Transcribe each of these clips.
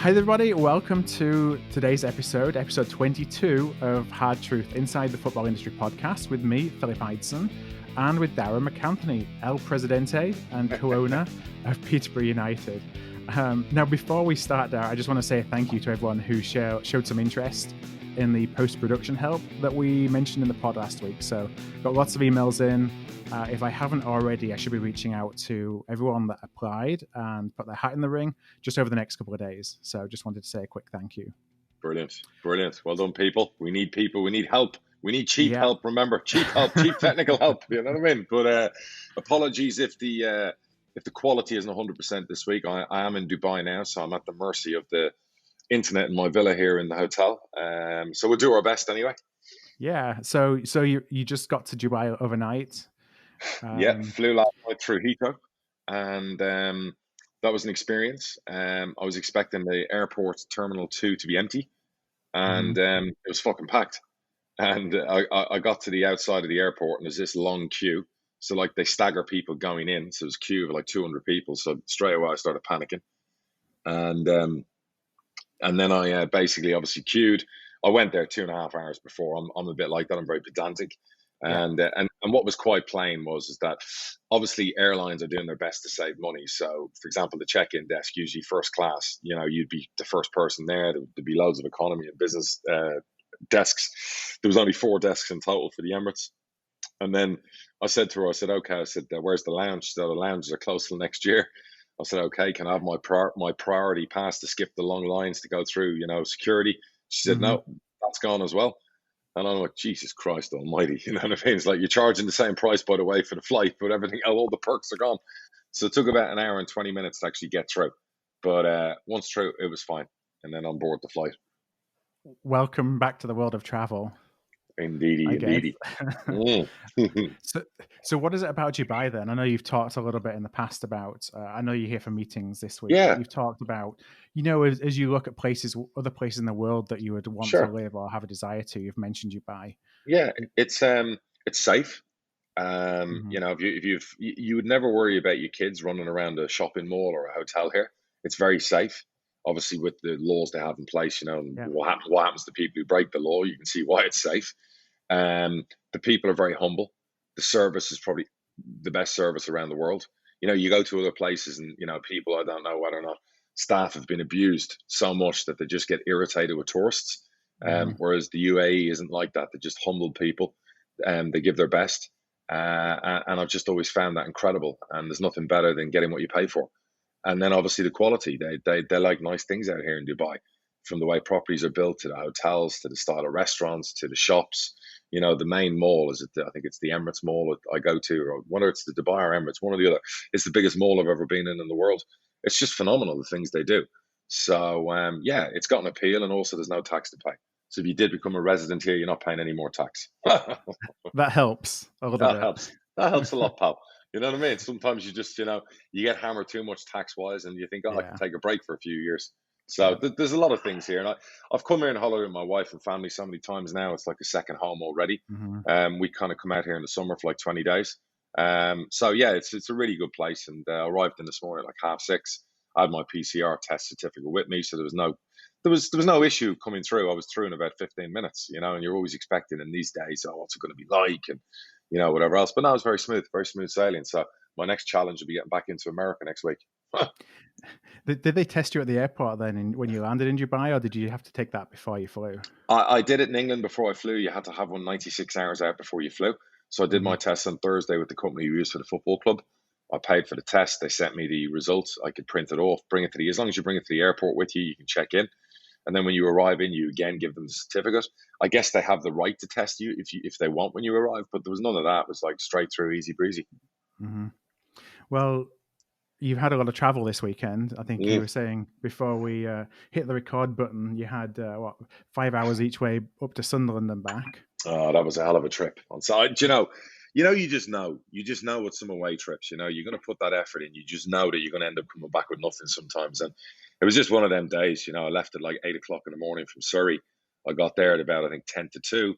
Hi everybody, welcome to today's episode 22 of Hard Truth Inside the Football Industry podcast with me, Philip Ideson, and with Darragh MacAnthony, El Presidente and co-owner of Peterborough United. Now, before we start, Darragh, I just want to say thank you to everyone who showed some interest in the post-production help that we mentioned in the pod last week. So got lots of emails in. If I haven't already, I should be reaching out to everyone that applied and put their hat in the ring just over the next couple of days. So just wanted to say a quick thank you. Brilliant. Well done, people. We need people. We need help. We need cheap help. Remember, cheap help, cheap technical help. You know what I mean? But apologies if the quality isn't 100% this week. I am in Dubai now, so I'm at the mercy of the internet in my villa here in the hotel. So we'll do our best anyway. Yeah. So you just got to Dubai overnight. Flew last night through Heathrow, and that was an experience. I was expecting the airport Terminal 2 to be empty, and it was fucking packed. And I got to the outside of the airport, and there's this long queue. So like they stagger people going in, so there's a queue of like 200 people. So straight away I started panicking, and then I basically obviously queued. I went there 2.5 hours before. I'm a bit like that. I'm very pedantic. And what was quite plain is that obviously airlines are doing their best to save money. So, for example, the check-in desk, usually first class, you'd be the first person there. There'd be loads of economy and business desks. There was only 4 desks in total for the Emirates. And then I said to her, okay, where's the lounge? She said, the lounges are closed till next year. I said, okay, can I have my priority pass to skip the long lines to go through, security? She said, no, that's gone as well. And I'm like, Jesus Christ almighty, you know what I mean? It's like you're charging the same price, by the way, for the flight, but everything, all the perks are gone. So it took about an hour and 20 minutes to actually get through. But once through, it was fine. And then on board the flight. Welcome back to the world of travel. Indeedy. So what is it about Dubai then? I know you've talked a little bit in the past about, I know you're here for meetings this week. Yeah. You've talked about, as you look at other places in the world that you would want to live or have a desire to, you've mentioned Dubai. Yeah, it's safe. You would never worry about your kids running around a shopping mall or a hotel here. It's very safe. Obviously, with the laws they have in place, what happens to people who break the law, you can see why it's safe. The people are very humble. The service is probably the best service around the world. You go to other places and, people, I don't know whether or not staff have been abused so much that they just get irritated with tourists. Whereas the UAE isn't like that. They're just humble people and they give their best. And I've just always found that incredible. And there's nothing better than getting what you pay for. And then obviously the quality, they like nice things out here in Dubai, from the way properties are built to the hotels, to the style of restaurants, to the shops. The main mall I think it's the Emirates Mall I go to, or whether it's the Dubai or Emirates, one or the other. It's the biggest mall I've ever been in the world. It's just phenomenal, the things they do. So, it's got an appeal, and also there's no tax to pay. So if you did become a resident here, you're not paying any more tax. That helps a little bit. That helps a lot, pal. You know what I mean? Sometimes you just, you get hammered too much tax-wise, and you think, I can take a break for a few years. So there's a lot of things here. And I've come here and holiday with my wife and family so many times now. It's like a second home already. We kind of come out here in the summer for like 20 days. It's a really good place. And I arrived in this morning at like 6:30. I had my PCR test certificate with me, so there was no issue coming through. I was through in about 15 minutes, and you're always expecting in these days, what's it going to be like, and whatever else. But no, it was very smooth sailing. So my next challenge will be getting back into America next week. Did they test you at the airport then when you landed in Dubai, or did you have to take that before you flew? I did it in England before I flew. You had to have one 96 hours out before you flew. So I did my test on Thursday with the company we use for the football club. I paid for the test. They sent me the results. I could print it off, as long as you bring it to the airport with you, you can check in. And then when you arrive in, you again give them the certificate. I guess they have the right to test you if they want when you arrive, but there was none of that. It was like straight through, easy breezy. Well, you've had a lot of travel this weekend. I think you were saying before we hit the record button, you had 5 hours each way up to Sunderland and back. Oh, that was a hell of a trip. So, you just know with some away trips, you're going to put that effort in. You just know that you're going to end up coming back with nothing sometimes. And it was just one of them days, I left at like 8:00 in the morning from Surrey. I got there at about, I think, 10 to 2.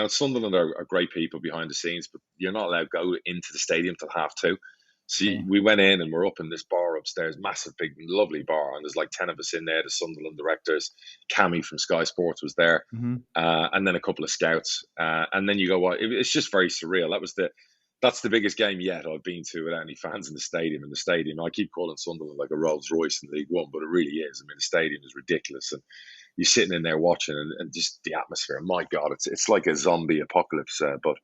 Sunderland are great people behind the scenes, but you're not allowed to go into the stadium till 2:30. So Okay. we went in and we're up in this bar upstairs, massive, big, lovely bar. And there's like 10 of us in there, the Sunderland directors. Cammy from Sky Sports was there. Mm-hmm. And then a couple of scouts. And then you go, well, it's just very surreal. That's the biggest game yet I've been to without any fans in the stadium. I keep calling Sunderland like a Rolls Royce in League One, but it really is. I mean, the stadium is ridiculous. And you're sitting in there watching and just the atmosphere. My God, it's like a zombie apocalypse, but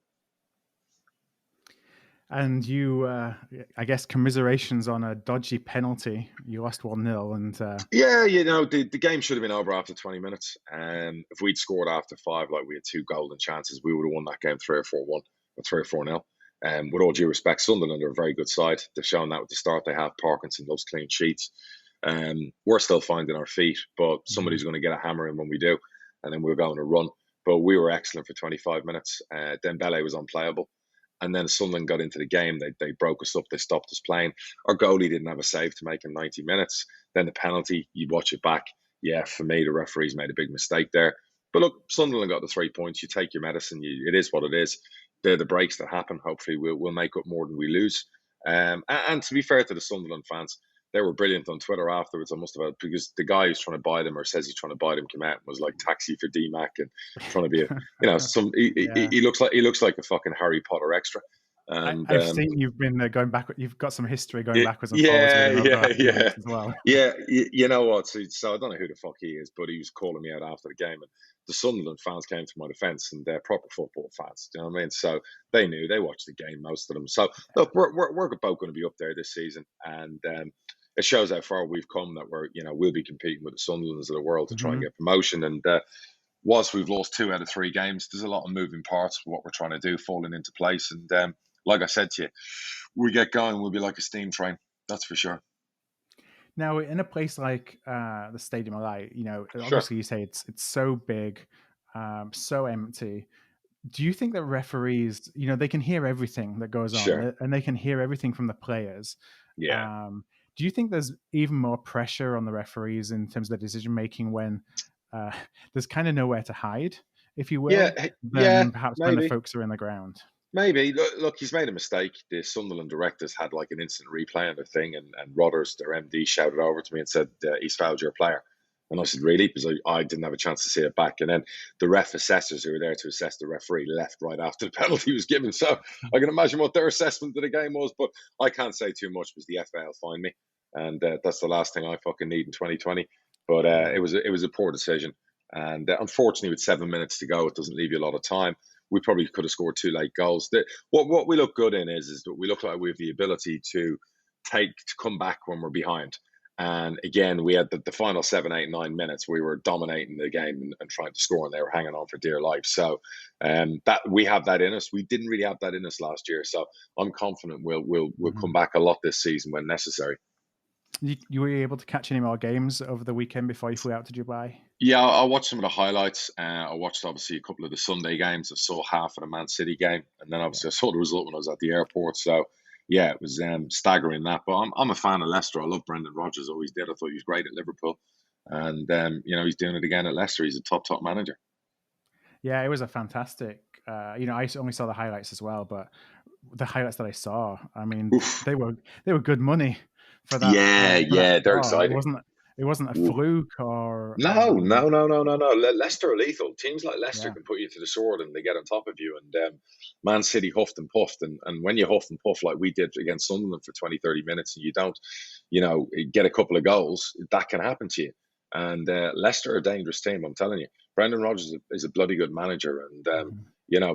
And you, I guess, commiserations on a dodgy penalty. You lost 1-0, and yeah, the game should have been over after 20 minutes. If we'd scored after 5, like we had 2 golden chances, we would have won that game 3 or 4-1 or 3 or 4-0. With all due respect, Sunderland are a very good side. They've shown that with the start they have. Parkinson loves clean sheets. We're still finding our feet, but somebody's going to get a hammer in when we do, and then we're going to run. But we were excellent for 25 minutes. Dembele was unplayable. And then Sunderland got into the game. They broke us up. They stopped us playing. Our goalie didn't have a save to make in 90 minutes. Then the penalty, you watch it back. Yeah, for me, the referees made a big mistake there. But look, Sunderland got the 3 points. You take your medicine. It is what it is. They're the breaks that happen. Hopefully, we'll make up more than we lose. And to be fair to the Sunderland fans, they were brilliant on Twitter afterwards. I must have, because the guy who's trying to buy them or says he's trying to buy them came out and was like taxi for DMAC and trying to be he looks like a fucking Harry Potter extra. And I've seen you've been going back. You've got some history going backwards and forwards. Yeah, as well. Yeah, you know what? So I don't know who the fuck he is, but he was calling me out after the game, and the Sunderland fans came to my defence, and they're proper football fans. Do you know what I mean? So they knew, they watched the game, most of them. So look, we're both going to be up there this season, and it shows how far we've come. That we'll be competing with the Sunderlands of the world to try and get promotion. And whilst we've lost 2 out of 3 games, there's a lot of moving parts for what we're trying to do falling into place. And like I said to you, we get going, we'll be like a steam train. That's for sure. Now, in a place like the Stadium of Light, obviously you say it's so big, so empty. Do you think that referees, they can hear everything that goes on, and they can hear everything from the players? Yeah. Do you think there's even more pressure on the referees in terms of the decision making when there's kind of nowhere to hide, if you will, than perhaps maybe. when the folks are in the ground? Maybe. Look, he's made a mistake. The Sunderland directors had like an instant replay on their thing, and Rodders, their MD, shouted over to me and said, he's fouled your player. And I said, really? Because I didn't have a chance to see it back. And then the ref assessors who were there to assess the referee left right after the penalty was given. So I can imagine what their assessment of the game was, but I can't say too much because the FA will find me. And that's the last thing I fucking need in 2020. But it was a poor decision. And unfortunately, with 7 minutes to go, it doesn't leave you a lot of time. We probably could have scored 2 late goals. What we look good in is that we look like we have the ability to come back when we're behind. And again, we had the final 7, 8, 9 minutes. We were dominating the game and trying to score, and they were hanging on for dear life. So that we have that in us. We didn't really have that in us last year. So I'm confident we'll come back a lot this season when necessary. You were able to catch any more games over the weekend before you flew out to Dubai? Yeah, I watched some of the highlights. I watched obviously a couple of the Sunday games. I saw half of the Man City game, and then obviously I saw the result when I was at the airport. So yeah, it was staggering that. But I'm a fan of Leicester. I love Brendan Rodgers. Always did. I thought he was great at Liverpool, and he's doing it again at Leicester. He's a top manager. Yeah, it was a fantastic. I only saw the highlights as well, but the highlights that I saw, I mean, they were good money for that. They're exciting. It wasn't a fluke or no. Leicester are lethal. Teams like Leicester can put you to the sword and they get on top of you. And Man City huffed and puffed. And when you huff and puff like we did against Sunderland for 20, 30 minutes and you don't, get a couple of goals, that can happen to you. And Leicester are a dangerous team, I'm telling you. Brendan Rodgers is a bloody good manager. And,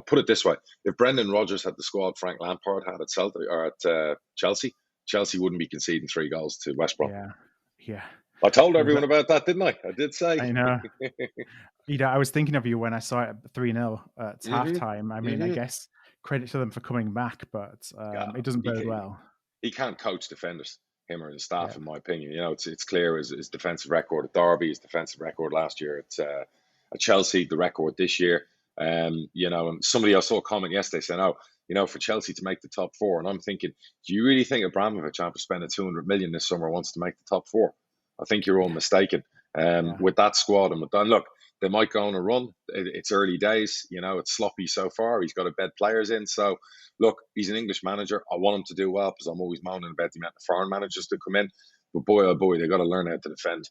put it this way. If Brendan Rodgers had the squad Frank Lampard had at Celtic or at Chelsea wouldn't be conceding 3 goals to West Brom. Yeah. I told everyone about that, didn't I? I did say. I know. I was thinking of you when I saw it 3-0 at halftime. I mean, I guess credit to them for coming back, but it doesn't bode well. He can't coach defenders, him or his staff, in my opinion. It's clear his defensive record at Derby, his defensive record last year at Chelsea, the record this year. And somebody else saw a comment yesterday saying, for Chelsea to make the top 4. And I'm thinking, do you really think Abramovich, after spending 200 million this summer, wants to make the top 4? I think you're all mistaken. With that squad and with that, look, They might go on a run. It's early days, it's sloppy so far. He's got to bed players in. So, look, he's an English manager. I want him to do well because I'm always moaning about the amount of foreign managers to come in. But boy, oh boy, they've got to learn how to defend.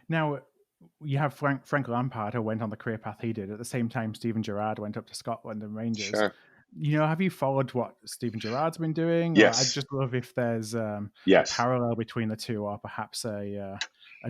Now, you have Frank Lampard, who went on the career path he did. At the same time, Steven Gerrard went up to Scotland and Rangers. Sure. Have you followed what Steven Gerrard's been doing? Yes. I'd just love if there's a parallel between the two, or perhaps a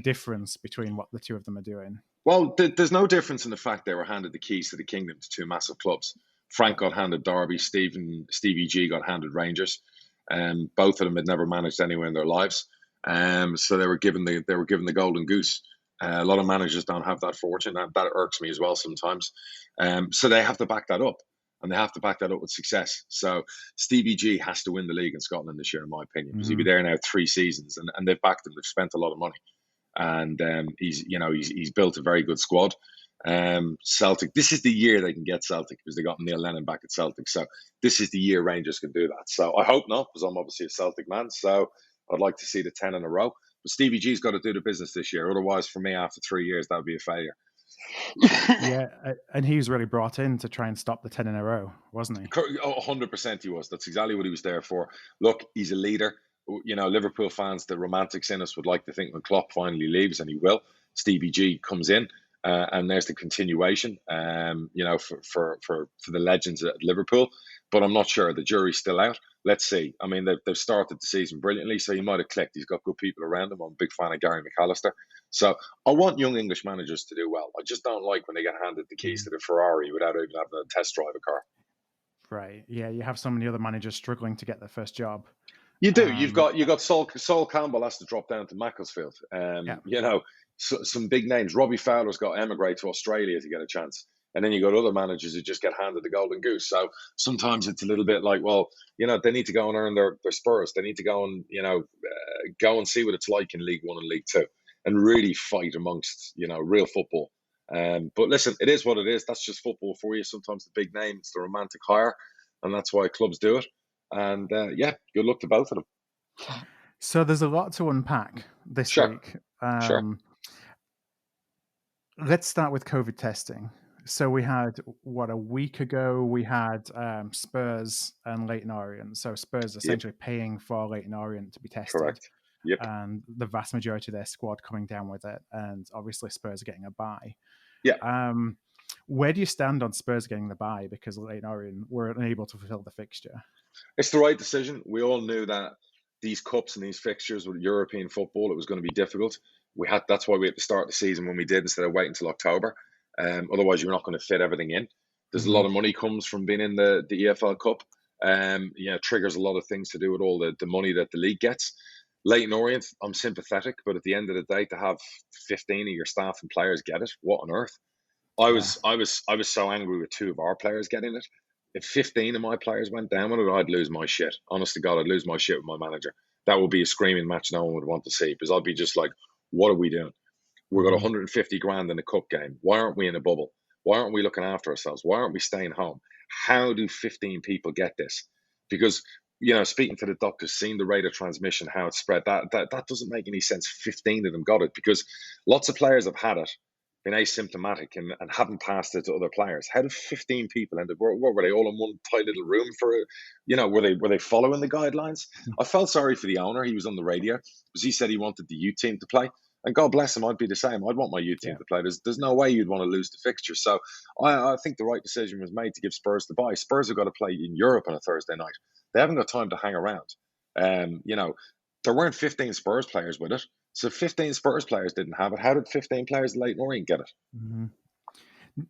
difference between what the two of them are doing. Well, there's no difference in the fact they were handed the keys to the kingdom to two massive clubs. Frank got handed Derby, Stevie G got handed Rangers. Both of them had never managed anywhere in their lives. So they were given the golden goose. A lot of managers don't have that fortune. That irks me as well sometimes. So they have to back that up, and they have to back that up with success. So Stevie G has to win the league in Scotland this year, in my opinion, because he'll be there now 3 seasons, and they've backed him. They've spent a lot of money, and he's built a very good squad. Celtic, this is the year they can get Celtic, because they got Neil Lennon back at Celtic. So this is the year Rangers can do that. So I hope not, because I'm obviously a Celtic man. So I'd like to see the 10 in a row. But Stevie G's got to do the business this year. Otherwise, for me, after 3 years, that would be a failure. Yeah, and he was really brought in to try and stop the 10 in a row, wasn't he? 100% he was. That's exactly what he was there for. Look, he's a leader. Liverpool fans, the romantics in us, would like to think when Klopp finally leaves, and he will, Stevie G comes in, and there's the continuation, for the legends at Liverpool. But I'm not sure. The jury's still out. Let's see. I mean, they've started the season brilliantly, so he might have clicked. He's got good people around him. I'm a big fan of Gary McAllister. So I want young English managers to do well. I just don't like when they get handed the keys to the Ferrari without even having a test drive a car. Right. Yeah, you have so many other managers struggling to get their first job. You do. You've got Sol Campbell has to drop down to Macclesfield. Some big names. Robbie Fowler's got to emigrate to Australia to get a chance. And then you got other managers who just get handed the golden goose. So sometimes it's a little bit like, well, they need to go and earn their spurs. They need to go and, go and see what it's like in League One and League Two, and really fight amongst, real football. But listen, it is what it is. That's just football for you. Sometimes the big name, it's the romantic hire, and that's why clubs do it. And good luck to both of them. So there's a lot to unpack this week. Sure. Let's start with COVID testing. So we had, a week ago, we had Spurs and Leyton Orient. So Spurs essentially paying for Leyton Orient to be tested. Correct. Yep. And the vast majority of their squad coming down with it. And obviously Spurs are getting a bye. Yeah. Where do you stand on Spurs getting the bye? Because Leyton Orient were unable to fulfill the fixture. It's the right decision. We all knew that these cups and these fixtures with European football, it was going to be difficult. That's why we had to start the season when we did, instead of waiting until October. Otherwise, you're not going to fit everything in. There's a lot of money comes from being in the EFL Cup. Triggers a lot of things to do with all the money that the league gets. Leyton Orient, I'm sympathetic, but at the end of the day, to have 15 of your staff and players get it, what on earth? I was so angry with 2 of our players getting it. If 15 of my players went down with it, I'd lose my shit. Honest to God, I'd lose my shit with my manager. That would be a screaming match no one would want to see, because I'd be just like, what are we doing? We've got 150 grand in a cup game. Why aren't we in a bubble? Why aren't we looking after ourselves? Why aren't we staying home? How do 15 people get this? Because, speaking to the doctors, seeing the rate of transmission, how it's spread, that doesn't make any sense. 15 of them got it, because lots of players have had it, been asymptomatic, and haven't passed it to other players. How did 15 people end up? What were they, all in one tight little room for it? Were they following the guidelines? I felt sorry for the owner. He was on the radio because he said he wanted the youth team to play. And God bless him, I'd be the same. I'd want my youth team to play. There's no way you'd want to lose the fixture. So I think the right decision was made to give Spurs the bye. Spurs have got to play in Europe on a Thursday night. They haven't got time to hang around. There weren't 15 Spurs players with it. So 15 Spurs players didn't have it. How did 15 players of Leyton Orient get it? Mm-hmm.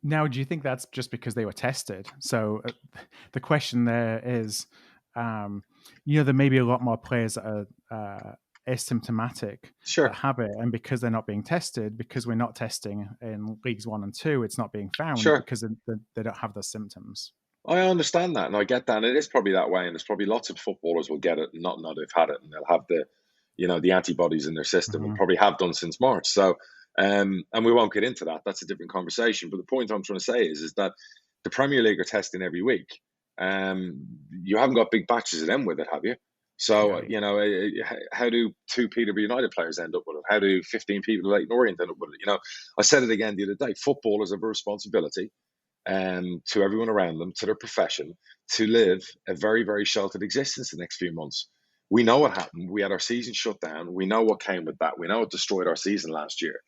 Now, do you think that's just because they were tested? So the question there is, there may be a lot more players that are asymptomatic that have it, and because they're not being tested, because we're not testing in Leagues 1 and 2, it's not being found because they don't have the symptoms. I understand that, and I get that, and it is probably that way, and there's probably lots of footballers will get it and not know they've had it, and they'll have the antibodies in their system, and probably have done since March. So and we won't get into that. That's a different conversation. But the point I'm trying to say is that the Premier League are testing every week. You haven't got big batches of them with it, have you? So, Right. how do two Peterborough United players end up with it? How do 15 people at Leyton Orient end up with it? I said it again the other day. Footballers have a responsibility to everyone around them, to their profession, to live a very, very sheltered existence the next few months. We know what happened. We had our season shut down. We know what came with that. We know it destroyed our season last year.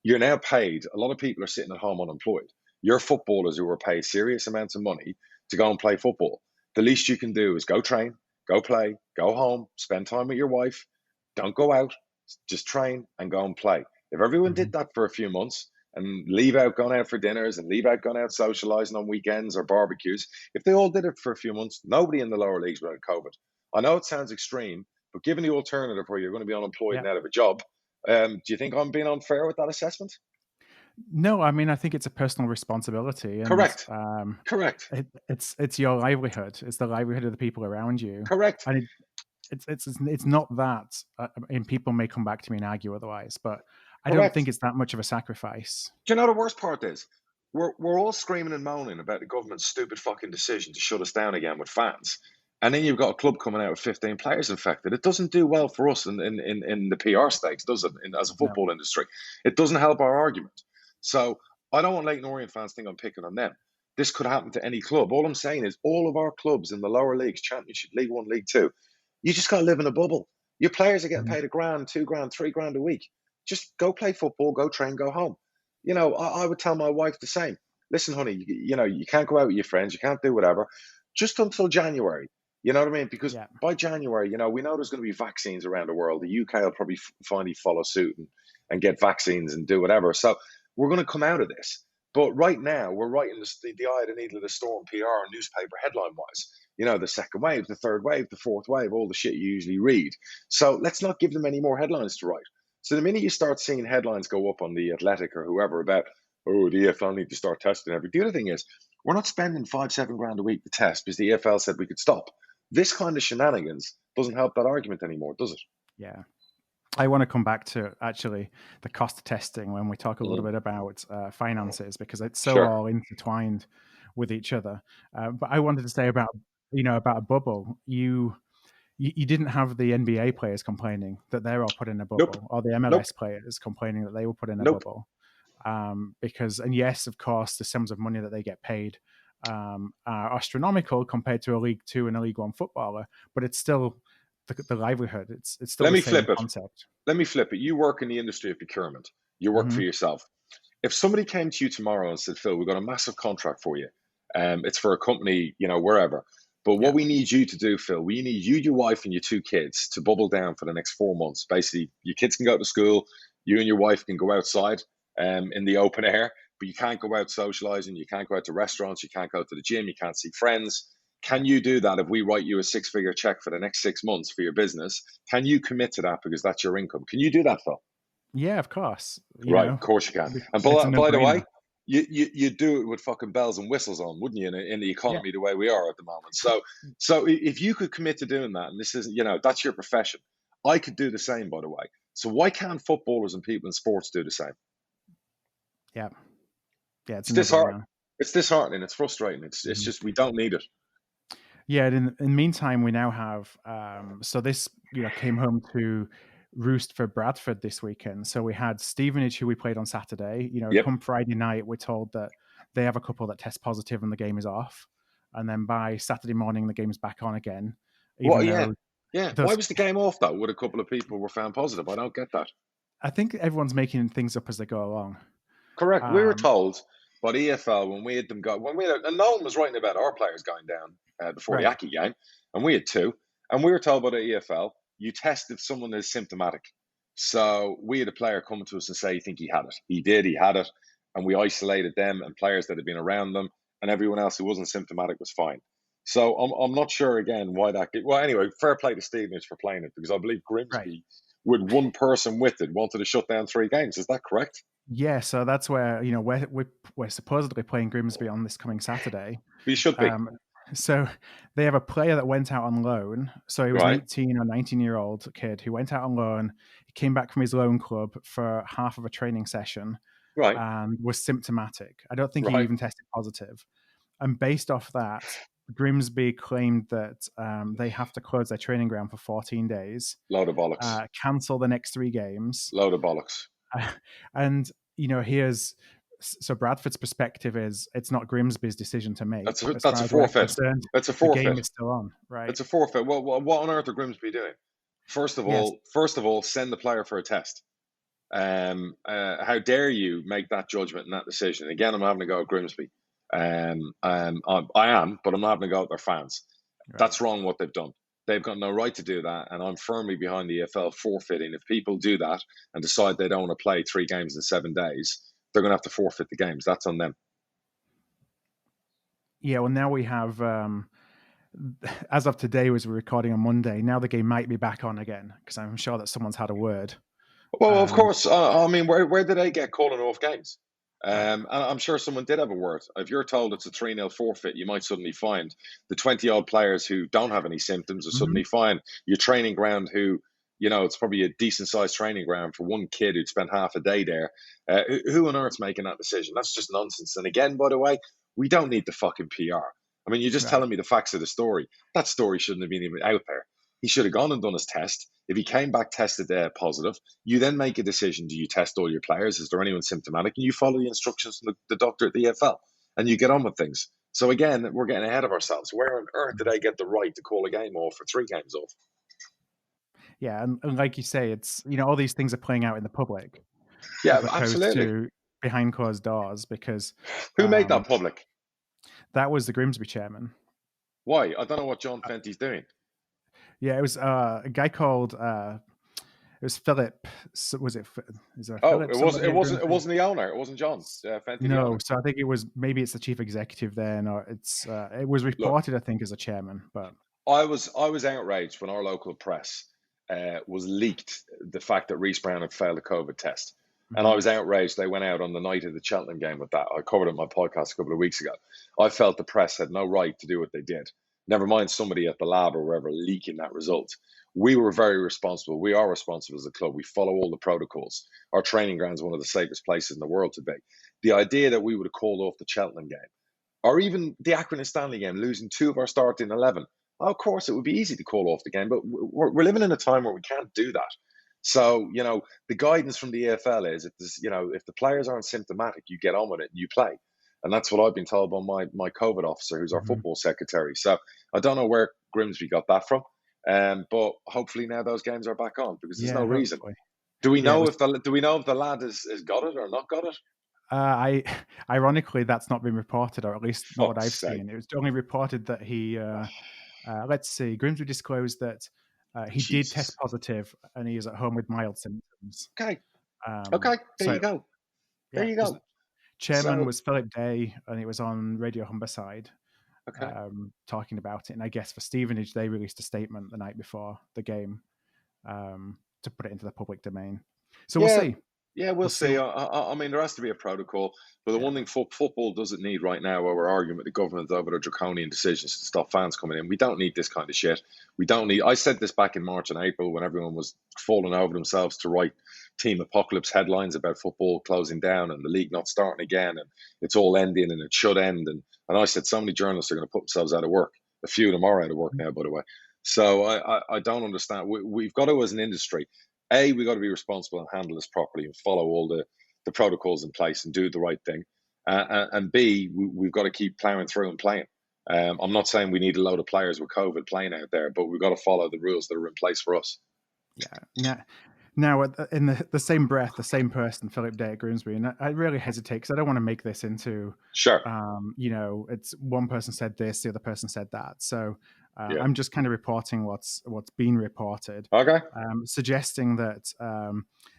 You're now paid. A lot of people are sitting at home unemployed. You're footballers who are paid serious amounts of money to go and play football. The least you can do is go train, go play, go home, spend time with your wife. Don't go out, just train and go and play. If everyone Mm-hmm. did that for a few months and leave out going out for dinners and leave out going out socializing on weekends or barbecues, if they all did it for a few months, nobody in the lower leagues would have COVID. I know it sounds extreme, but given the alternative where you're going to be unemployed Yeah. and out of a job, do you think I'm being unfair with that assessment? No, I mean, I think it's a personal responsibility, and Correct. Correct. it's your livelihood. It's the livelihood of the people around you, Correct. and it's not that. And people may come back to me and argue otherwise, but I don't think Correct. it's that much of a sacrifice. Do you know the worst part is? We're all screaming and moaning about the government's stupid fucking decision to shut us down again with fans. And then you've got a club coming out with 15 players infected. It doesn't do well for us in the PR stakes, does it, as a No. football industry? It doesn't help our argument. So I don't want Leyton Orient fans to think I'm picking on them. This could happen to any club. All I'm saying is all of our clubs in the lower leagues, Championship, League One, League Two, you just got to live in a bubble. Your players are getting Mhm. paid £1,000, £2,000, £3,000 a week. Just go play football, go train, go home. I would tell my wife the same. Listen, honey, you can't go out with your friends, you can't do whatever, just until January. You know what I mean? Because Yeah. by January, we know there's going to be vaccines around the world. The UK will probably finally follow suit and get vaccines and do whatever. So we're going to come out of this. But right now, we're right in the eye of the needle of the storm, PR and newspaper headline wise. The second wave, the third wave, the fourth wave, all the shit you usually read. So let's not give them any more headlines to write. So the minute you start seeing headlines go up on the Athletic or whoever about, oh, the EFL need to start testing everything. The other thing is, we're not spending £5-7 grand a week to test because the EFL said we could stop. This kind of shenanigans doesn't help that argument anymore, does it? Yeah. I want to come back to actually the cost of testing when we talk a little bit about finances, because it's so all intertwined with each other. But I wanted to say about a bubble. You didn't have the NBA players complaining that they're all put in a bubble, Nope. or the MLS Nope. players complaining that they were put in a Nope. bubble. Because, and yes, of course, the sums of money that they get paid are astronomical compared to a League Two and a League One footballer, but it's still the livelihood. It's still Let the me same flip it. concept. Let me flip it. You work in the industry of procurement. You work for yourself. If somebody came to you tomorrow and said, Phil, we've got a massive contract for you. It's for a company, wherever. But what we need you to do, Phil, we need you, your wife, and your 2 kids to bubble down for the next 4 months. Basically, your kids can go to school. You and your wife can go outside in the open air, but you can't go out socializing. You can't go out to restaurants. You can't go to the gym. You can't see friends. Can you do that if we write you a 6-figure check for the next 6 months for your business? Can you commit to that because that's your income? Can you do that, Phil? Yeah, of course. Of course you can. And by the way, you do it with fucking bells and whistles on, wouldn't you, in the economy the way we are at the moment? So if you could commit to doing that, and this is, that's your profession, I could do the same, by the way. So why can't footballers and people in sports do the same? Yeah. It's disheartening. It's disheartening. It's frustrating. It's just, we don't need it. Yeah. In the meantime, we now have, so this, came home to roost for Bradford this weekend. So we had Stevenage, who we played on Saturday. Come Friday night, we're told that they have a couple that test positive and the game is off. And then by Saturday morning, the game's back on again. Why was the game off, though? Would a couple of people were found positive? I don't get that. I think everyone's making things up as they go along. Correct. We were told by the EFL when we had them go, and no one was writing about our players going down before the Aki game, and we had 2, and we were told by the EFL, you test if someone is symptomatic. So we had a player come to us and say, you think he had it? He did, he had it, and we isolated them and players that had been around them, and everyone else who wasn't symptomatic was fine. So I'm not sure, again, why that... Well, anyway, fair play to Stevenage for playing it, because I believe Grimsby, with 1 person with it, wanted to shut down 3 games. Is that correct? Yeah, so that's where, we're supposedly playing Grimsby on this coming Saturday. You should be. So they have a player that went out on loan. So he was an 18 or 19-year-old kid who went out on loan. He came back from his loan club for half of a training session and was symptomatic. I don't think he even tested positive. And based off that, Grimsby claimed that they have to close their training ground for 14 days. Load of bollocks. Cancel the next 3 games. Load of bollocks. And, so Bradford's perspective is it's not Grimsby's decision to make. That's a forfeit. That's a forfeit. The game is still on, right? It's a forfeit. What on earth are Grimsby doing? First of all, send the player for a test. How dare you make that judgment and that decision? Again, I'm having to go at Grimsby. I am, but I'm not having to go at their fans. Right. That's wrong what they've done. They've got no right to do that, and I'm firmly behind the EFL forfeiting. If people do that and decide they don't want to play 3 games in 7 days, they're going to have to forfeit the games. That's on them. Yeah, well, now we have, as of today, as we're recording on Monday, now the game might be back on again, because I'm sure that someone's had a word. Well, of course. I mean, where did they get calling off games? And I'm sure someone did have a word. If you're told it's a 3-0 forfeit, you might suddenly find the 20-odd players who don't have any symptoms are suddenly fine. Your training ground who, it's probably a decent-sized training ground for one kid who'd spent half a day there. Who on earth's making that decision? That's just nonsense. And again, by the way, we don't need the fucking PR. I mean, you're just telling me the facts of the story. That story shouldn't have been even out there. He should have gone and done his test. If he came back tested positive, you then make a decision. Do you test all your players? Is there anyone symptomatic? And you follow the instructions from the doctor at the EFL, and you get on with things. So again, we're getting ahead of ourselves. Where on earth did I get the right to call a game off or 3 games off? Yeah, and like you say, it's all these things are playing out in the public. Yeah, as opposed absolutely. to behind closed doors, because who made that public? That was the Grimsby chairman. Why? I don't know what John Fenty's doing. Yeah, it was a guy called it was Philip. Was it? Is there? Philip? It wasn't the owner. It wasn't John Fenty. No, so I think maybe it's the chief executive then, or it was reported, I think, as a chairman. But I was outraged when our local press was leaked the fact that Reece Brown had failed a COVID test. And I was outraged. They went out on the night of the Cheltenham game with that. I covered it in my podcast a couple of weeks ago. I felt the press had no right to do what they did. Never mind somebody at the lab or wherever leaking that result. We were very responsible. We are responsible as a club. We follow all the protocols. Our training ground is one of the safest places in the world to be. The idea that we would have called off the Cheltenham game, or even the Accrington Stanley game, losing 2 of our starting 11, of course, it would be easy to call off the game, but we're living in a time where we can't do that. So, the guidance from the EFL is if the players aren't symptomatic, you get on with it and you play. And that's what I've been told by my COVID officer, who's our football secretary. So I don't know where Grimsby got that from. But hopefully now those games are back on, because there's no reason. Do we know if the lad has got it or not got it? Ironically, that's not been reported, or at least not what I've seen. It was only reported that he let's see, Grimsby disclosed that he did test positive, and he is at home with mild symptoms. Okay. There you go. There you go. Chairman was Philip Day, and it was on Radio Humberside, okay. Talking about it. And I guess for Stevenage, they released a statement the night before the game to put it into the public domain. So we'll see. Yeah, we'll see. I mean, there has to be a protocol. But the one thing football doesn't need right now, where we're arguing with the government over their draconian decisions to stop fans coming in, we don't need this kind of shit. We don't need. I said this back in March and April when everyone was falling over themselves to write team apocalypse headlines about football closing down and the league not starting again and it's all ending and it should end. And I said so many journalists are going to put themselves out of work. A few of them are out of work now, by the way. So I don't understand. We've got to, as an industry, we've got to be responsible and handle this properly and follow all the protocols in place and do the right thing. And B, we've got to keep ploughing through and playing. I'm not saying we need a load of players with COVID playing out there, but we've got to follow the rules that are in place for us. Yeah. Now, in the same breath, the same person, Philip Day at Grimsby, and I really hesitate because I don't want to make this into, it's one person said this, the other person said that. So I'm just kind of reporting what's been reported. Okay. Suggesting that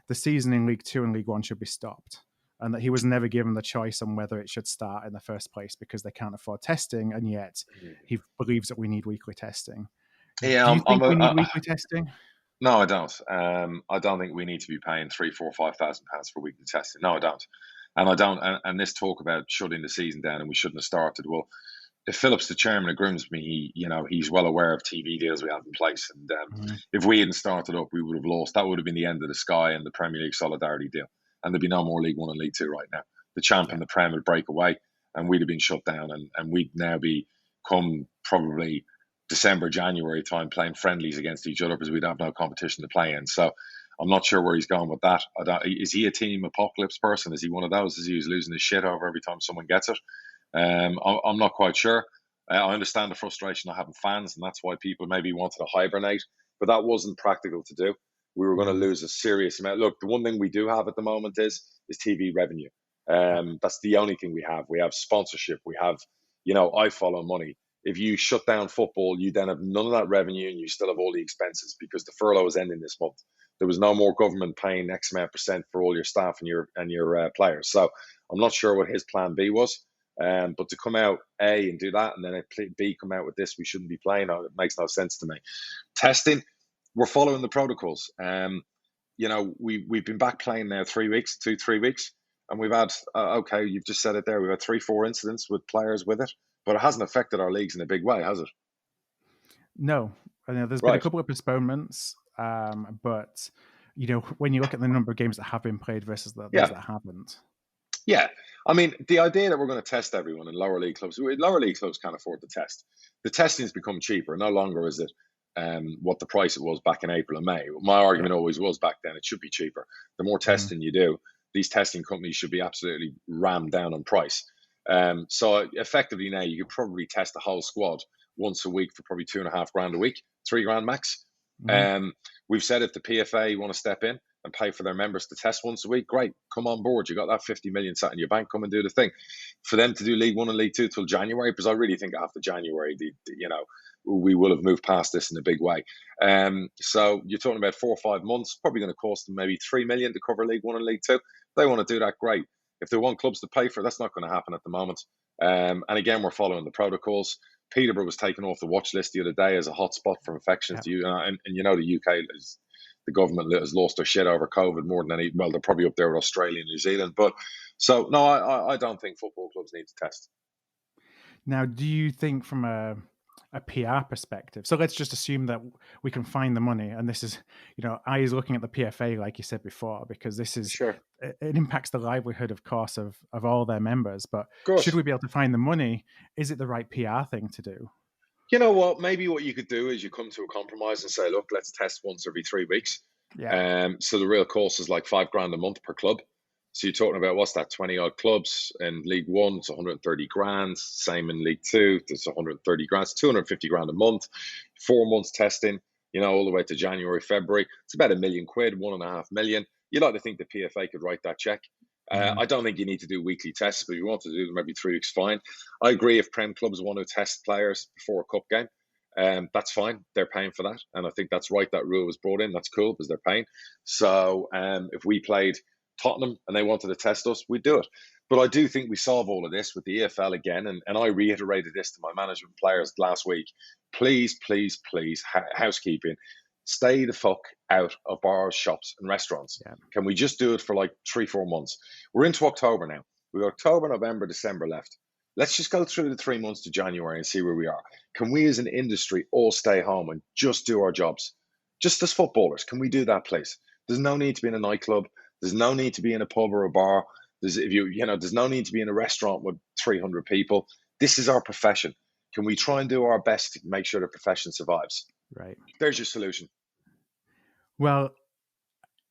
the season in League 2 and League 1 should be stopped, and that he was never given the choice on whether it should start in the first place because they can't afford testing, and yet he believes that we need weekly testing. Yeah, do you think we need weekly testing? No, I don't. I don't think we need to be paying £3,000, £4,000, £5,000 for weekly testing. No, I don't. And I don't. And this talk about shutting the season down and we shouldn't have started. Well, if Philip's the chairman of Grimsby, he's well aware of TV deals we have in place. And if we hadn't started up, we would have lost. That would have been the end of the Sky and the Premier League solidarity deal. And there'd be no more League 1 and League 2 right now. The champ and the Prem would break away, and we'd have been shut down, and we'd now be come probably December, January time playing friendlies against each other because we'd have no competition to play in. So I'm not sure where he's going with that. Is he a team apocalypse person? Is he one of those? Is he who's losing his shit over every time someone gets it? I'm not quite sure. I understand the frustration of having fans, and that's why people maybe wanted to hibernate, but that wasn't practical to do. We were going to lose a serious amount. Look, the one thing we do have at the moment is TV revenue. That's the only thing we have. We have sponsorship. We have, I follow money. If you shut down football, you then have none of that revenue, and you still have all the expenses because the furlough is ending this month. There was no more government paying X amount % for all your staff and your players. So I'm not sure what his plan B was. But to come out A and do that, and then at B come out with this, we shouldn't be playing. It makes no sense to me. Testing, we're following the protocols. We've been back playing now 3 weeks, 2-3 weeks, and we've had okay, you've just said it there. We've had 3-4 incidents with players with it, but it hasn't affected our leagues in a big way, has it? No, there's been a couple of postponements, but when you look at the number of games that have been played versus those that haven't. Yeah, I mean, the idea that we're going to test everyone in lower league clubs can't afford the test. The testing has become cheaper. No longer is it what the price it was back in April and May. My argument always was back then, it should be cheaper. The more testing you do, these testing companies should be absolutely rammed down on price. So effectively now you could probably test the whole squad once a week for probably $2,500 a week, $3,000 max. We've said if the PFA want to step in and pay for their members to test once a week, great, come on board. You got that 50 million sat in your bank, come and do the thing. For them to do League One and League Two till January, because I really think after January, we will have moved past this in a big way. So you're talking about 4 or 5 months, probably going to cost them maybe 3 million to cover League One and League Two. If they want to do that, great. If they want clubs to pay for it, that's not going to happen at the moment. And again, we're following the protocols. Peterborough was taken off the watch list the other day as a hotspot for infections. And the UK is, the government has lost their shit over COVID more than any. Well, they're probably up there with Australia and New Zealand. But so no, I don't think football clubs need to test. Now, do you think from a PR perspective, so let's just assume that we can find the money, and this is, I is looking at the PFA like you said before, because this is it impacts the livelihood, of course, of all their members. But should we be able to find the money? Is it the right PR thing to do? You know what? Maybe what you could do is you come to a compromise and say, look, let's test once every 3 weeks. So the real cost is like $5,000 a month per club. So you're talking about, what's that, 20 odd clubs in League One, it's 130 grand. Same in League Two, it's 130 grand. It's 250 grand a month. 4 months testing, all the way to January, February. It's about £1 million, 1.5 million. You'd like to think the PFA could write that check. I don't think you need to do weekly tests, but if you want to do them every 3 weeks, fine. I agree if Prem clubs want to test players before a cup game, that's fine. They're paying for that. And I think that's right. That rule was brought in. That's cool because they're paying. So if we played Tottenham and they wanted to test us, we'd do it. But I do think we solve all of this with the EFL again. And I reiterated this to my management players last week. Please, please, please, housekeeping, stay the fuck out of bars, shops and restaurants. Can we just do it for like 3-4 months? We're into October now. We've got October, November, December left. Let's just go through the 3 months to January and see where we are. Can we as an industry all stay home and just do our jobs? Just as footballers, can we do that, please? There's no need to be in a nightclub. There's no need to be in a pub or a bar. There's no need to be in a restaurant with 300 people. This is our profession. Can we try and do our best to make sure the profession survives? Right. There's your solution. Well,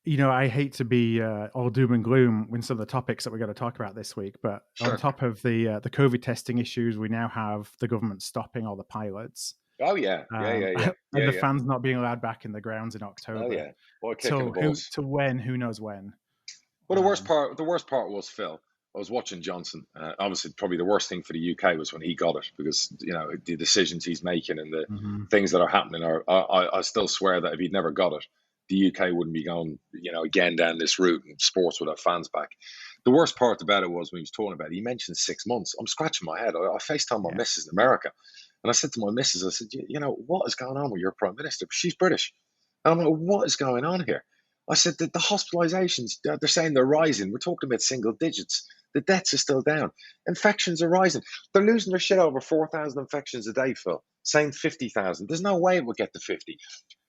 I hate to be all doom and gloom with some of the topics that we're going to talk about this week, but on top of the COVID testing issues, we now have the government stopping all the pilots. Oh yeah, and the fans not being allowed back in the grounds in October. Oh yeah, boy, kicking the balls. To when? Who knows when? Well, the worst part was Phil. I was watching Johnson. Obviously, probably the worst thing for the UK was when he got it, because the decisions he's making and the things that are happening are. I still swear that if he'd never got it, the UK wouldn't be going again down this route, and sports would have fans back. The worst part about it was when he was talking about it, he mentioned 6 months. I'm scratching my head. I FaceTimed my missus in America, and I said to my missus, I said, what is going on with your Prime Minister? She's British. And I'm like, what is going on here? I said that the hospitalizations, they're saying they're rising. We're talking about single digits. The deaths are still down. Infections are rising. They're losing their shit over 4,000 infections a day, Phil, saying 50,000. There's no way it will get to 50.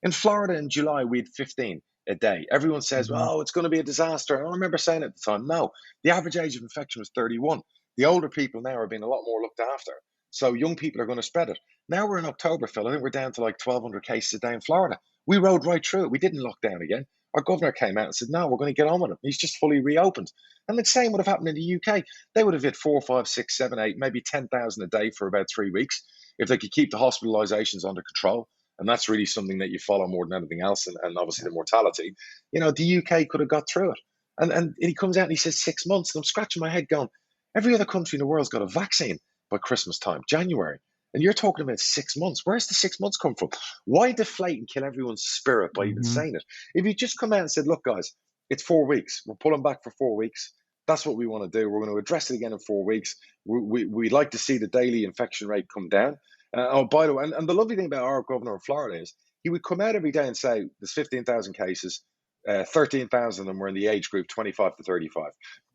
In Florida in July, we had 15 a day. Everyone says, well, it's going to be a disaster. And I remember saying at the time, no, the average age of infection was 31. The older people now are being a lot more looked after. So young people are going to spread it. Now we're in October, Phil. I think we're down to like 1,200 cases a day in Florida. We rode right through it. We didn't lock down again. Our governor came out and said, no, we're going to get on with it. He's just fully reopened. And the same would have happened in the UK. They would have hit 4, 5, 6, 7, 8, maybe 10,000 a day for about 3 weeks if they could keep the hospitalizations under control. And that's really something that you follow more than anything else. And obviously the mortality, the UK could have got through it. And he comes out and he says 6 months. And I'm scratching my head going, every other country in the world's got a vaccine by Christmas time, January. And you're talking about 6 months. Where's the 6 months come from? Why deflate and kill everyone's spirit by even saying it? If you just come out and said, look, guys, it's 4 weeks. We're pulling back for 4 weeks. That's what we want to do. We're going to address it again in 4 weeks. We'd like to see the daily infection rate come down. By the way, and the lovely thing about our governor of Florida is he would come out every day and say, there's 15,000 cases, 13,000 of them were in the age group 25 to 35.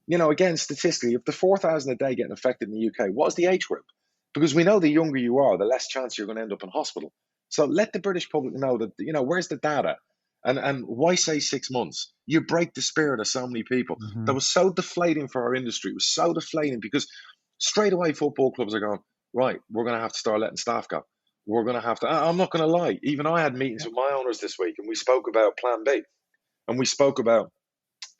Again, statistically, if the 4,000 a day getting infected in the UK, what's the age group? Because we know the younger you are, the less chance you're going to end up in hospital. So let the British public know that, where's the data? And why say 6 months? You break the spirit of so many people. That was so deflating for our industry. It was so deflating because straight away football clubs are going, right, we're going to have to start letting staff go. We're going to have to, I'm not going to lie. Even I had meetings with my owners this week and we spoke about plan B. And we spoke about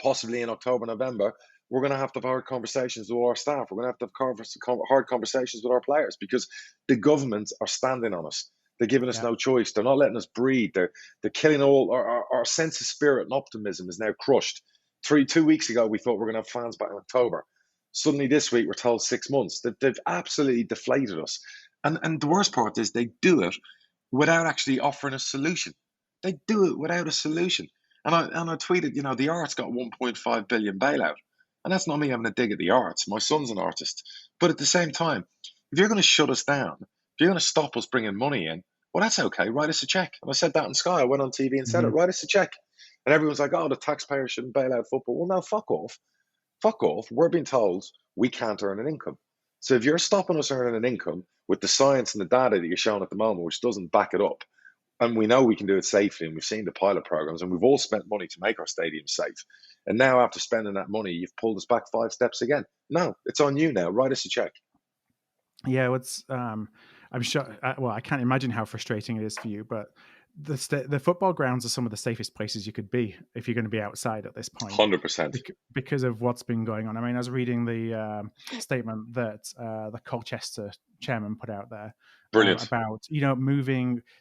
possibly in October, November, we're going to have hard conversations with our staff. We're going to have hard conversations with our players because the governments are standing on us. They're giving us no choice. They're not letting us breathe. They're killing all our sense of spirit and optimism is now crushed. 2 weeks ago, we thought we were going to have fans back in October. Suddenly this week, we're told 6 months. They've absolutely deflated us. And the worst part is they do it without actually offering a solution. They do it without a solution. And I tweeted, the arts got 1.5 billion bailout. And that's not me having a dig at the arts. My son's an artist. But at the same time, if you're going to shut us down, if you're going to stop us bringing money in, well, that's okay. Write us a check. And I said that in Sky. I went on TV and said it. Write us a check. And everyone's like, oh, the taxpayer shouldn't bail out football. Well, no, fuck off. Fuck off. We're being told we can't earn an income. So if you're stopping us earning an income with the science and the data that you're showing at the moment, which doesn't back it up, and we know we can do it safely, and we've seen the pilot programs, and we've all spent money to make our stadiums safe. And now after spending that money, you've pulled us back 5 steps again. No, it's on you now. Write us a check. Yeah, I'm sure. I can't imagine how frustrating it is for you, but the football grounds are some of the safest places you could be if you're going to be outside at this point. 100%. Because of what's been going on. I mean, I was reading the statement that the Colchester chairman put out there. Brilliant. About,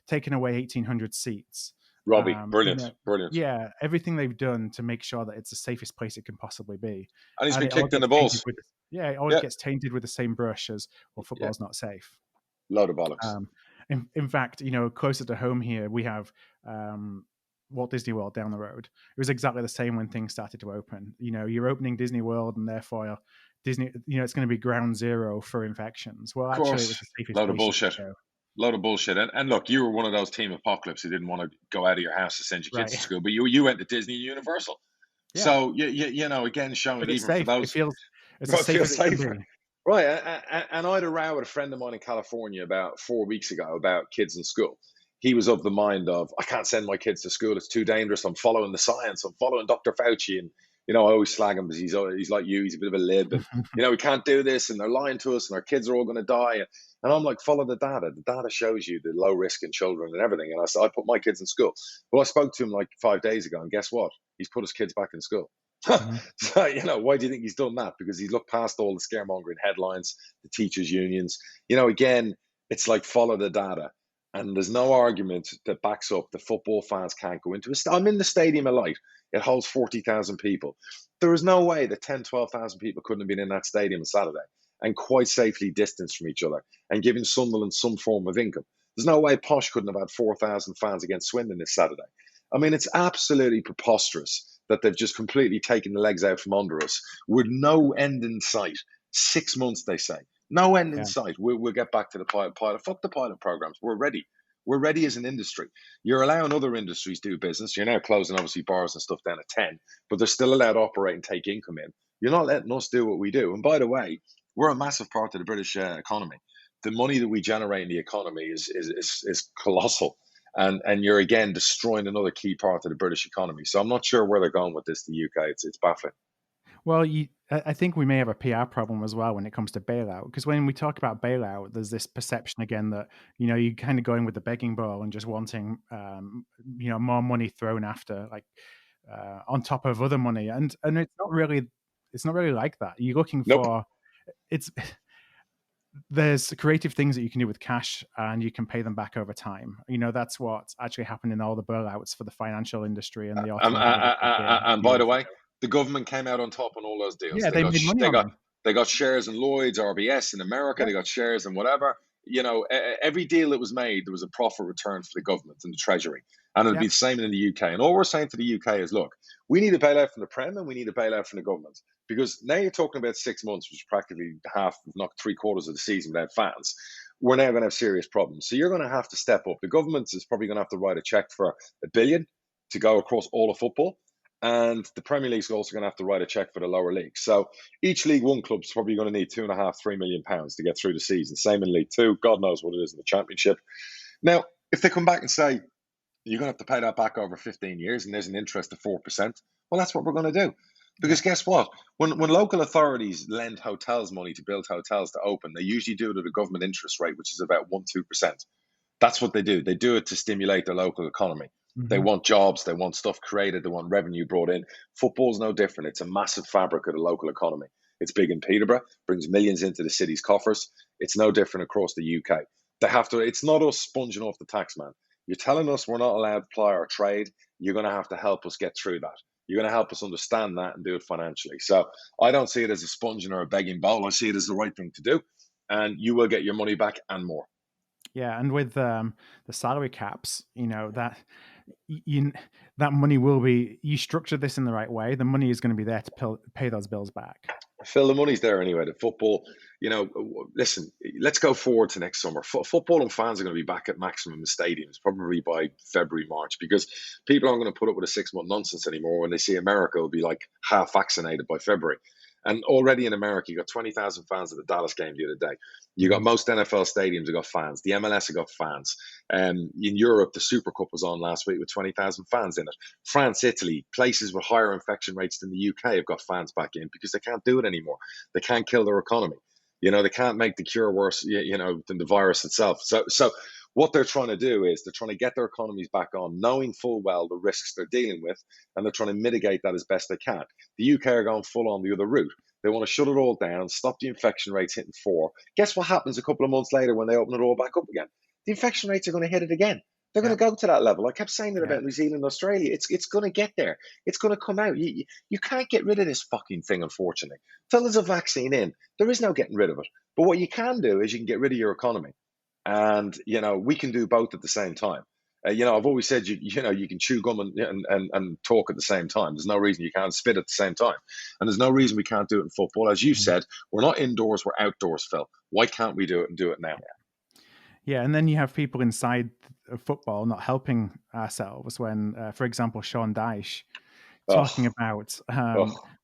taking away 1,800 seats. Robbie, brilliant. Yeah, everything they've done to make sure that it's the safest place it can possibly be. And he's been kicked in the balls. It always gets tainted with the same brush as, well, football's not safe. Load of bollocks. In fact, closer to home here, we have Walt Disney World down the road. It was exactly the same when things started to open. You're opening Disney World, and therefore Disney, it's going to be ground zero for infections. Well, actually, it was the safest. Load of bullshit. Load of bullshit. And look, you were one of those team apocalypse who didn't want to go out of your house to send your kids to school, but you went to Disney and Universal. Yeah. So again, showing even safe. For those, it feels safer. Right, and I had a row with a friend of mine in California about 4 weeks ago about kids in school. He was of the mind of, I can't send my kids to school. It's too dangerous. I'm following the science. I'm following Dr. Fauci. And, I always slag him because he's like you. He's a bit of a lib. And, we can't do this. And they're lying to us. And our kids are all going to die. And I'm like, follow the data. The data shows you the low risk in children and everything. And I said, I put my kids in school. Well, I spoke to him like 5 days ago. And guess what? He's put his kids back in school. So, why do you think he's done that? Because he's looked past all the scaremongering headlines, the teachers' unions. Again, it's like follow the data. And there's no argument that backs up the football fans can't go into it. I'm in the Stadium of Light. It holds 40,000 people. There is no way that 10, 12,000 people couldn't have been in that stadium on Saturday and quite safely distanced from each other and giving Sunderland some form of income. There's no way Posh couldn't have had 4,000 fans against Swindon this Saturday. I mean, it's absolutely preposterous that they've just completely taken the legs out from under us with no end in sight. 6 months, they say. No end in sight. We'll get back to the pilot. Fuck the pilot programs. We're ready. We're ready as an industry. You're allowing other industries to do business. You're now closing, obviously, bars and stuff down at 10, but they're still allowed to operate and take income in. You're not letting us do what we do. And by the way, we're a massive part of the British economy. The money that we generate in the economy is colossal. And you're, again, destroying another key part of the British economy. So I'm not sure where they're going with this, the UK. It's baffling. Well, I think we may have a PR problem as well when it comes to bailout, because when we talk about bailout, there's this perception again that, you kind of going with the begging bowl and just wanting, more money thrown after, like on top of other money, and it's not really like that. You're looking Nope. for it's there's creative things that you can do with cash, and you can pay them back over time. That's what actually happened in all the bailouts for the financial industry and the automotive industry. And by the way, the government came out on top on all those deals. Yeah, they made money on them. They got shares in Lloyd's, RBS in America. Yeah. They got shares in whatever. Every deal that was made, there was a profit return for the government and the treasury, and it'll be the same in the UK. And all we're saying to the UK is, look, we need a bailout from the Prem and we need a bailout from the government, because now you're talking about 6 months, which is practically half, if not 3/4 of the season without fans. We're now going to have serious problems. So you're going to have to step up. The government is probably going to have to write a check for $1 billion to go across all of football. And the Premier League's also going to have to write a check for the lower league. So each League One club's probably going to need £2.5, £3 million to get through the season. Same in League Two. God knows what it is in the Championship. Now, if they come back and say, you're going to have to pay that back over 15 years and there's an interest of 4%, well, that's what we're going to do. Because guess what? When local authorities lend hotels money to build hotels to open, they usually do it at a government interest rate, which is about 1-2%. That's what they do. They do it to stimulate their local economy. Mm-hmm. They want jobs. They want stuff created. They want revenue brought in. Football's no different. It's a massive fabric of the local economy. It's big in Peterborough, brings millions into the city's coffers. It's no different across the UK. They have to. It's not us sponging off the tax man. You're telling us we're not allowed to ply our trade. You're going to have to help us get through that. You're going to help us understand that and do it financially. So I don't see it as a sponging or a begging bowl. I see it as the right thing to do. And you will get your money back and more. Yeah, and with the salary caps, that money will be, you structure this in the right way, the money is going to be there to pay those bills back. Phil, the money's there anyway. The football, listen, let's go forward to next summer. Football and fans are going to be back at maximum in stadiums probably by February, March, because people aren't going to put up with a 6-month nonsense anymore. When they see America will be like half vaccinated by February. And already in America, you got 20,000 fans at the Dallas game the other day. You got most NFL stadiums have got fans. The MLS have got fans. In Europe, the Super Cup was on last week with 20,000 fans in it. France, Italy, places with higher infection rates than the UK have got fans back in because they can't do it anymore. They can't kill their economy. They can't make the cure worse, than the virus itself. So what they're trying to do is they're trying to get their economies back on, knowing full well the risks they're dealing with, and they're trying to mitigate that as best they can. The UK are going full on the other route. They want to shut it all down, stop the infection rates hitting 4. Guess what happens a couple of months later when they open it all back up again? The infection rates are going to hit it again. They're going to go to that level. I kept saying that about New Zealand and Australia. It's going to get there. It's going to come out. You can't get rid of this fucking thing, unfortunately. Till there's a vaccine in, there is no getting rid of it. But what you can do is you can get rid of your economy. And, we can do both at the same time. I've always said, you can chew gum and talk at the same time. There's no reason you can't spit at the same time. And there's no reason we can't do it in football. As you said, we're not indoors, we're outdoors, Phil. Why can't we do it and do it now? Yeah, and then you have people inside of football not helping ourselves when, for example, Sean Dyche talking about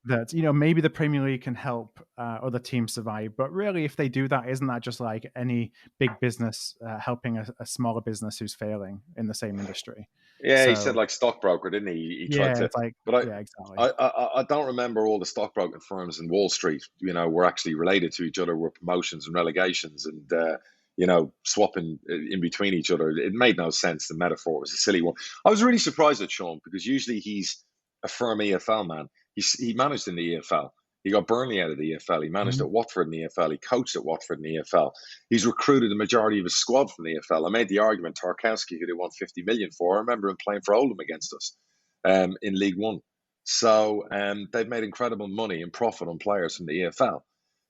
that, maybe the Premier League can help other teams survive. But really, if they do that, isn't that just like any big business helping a smaller business who's failing in the same industry? Yeah, he said like stockbroker, didn't he? He tried to. It's like, but exactly. I don't remember all the stockbroking firms in Wall Street, were actually related to each other with promotions and relegations and, swapping in between each other. It made no sense. The metaphor was a silly one. I was really surprised at Sean because usually he's a firm EFL man. He managed in the EFL. He got Burnley out of the EFL. He managed at Watford in the EFL. He coached at Watford in the EFL. He's recruited the majority of his squad from the EFL. I made the argument, Tarkowski, who they won 50 million for, I remember him playing for Oldham against us in League One. So they've made incredible money and profit on players from the EFL.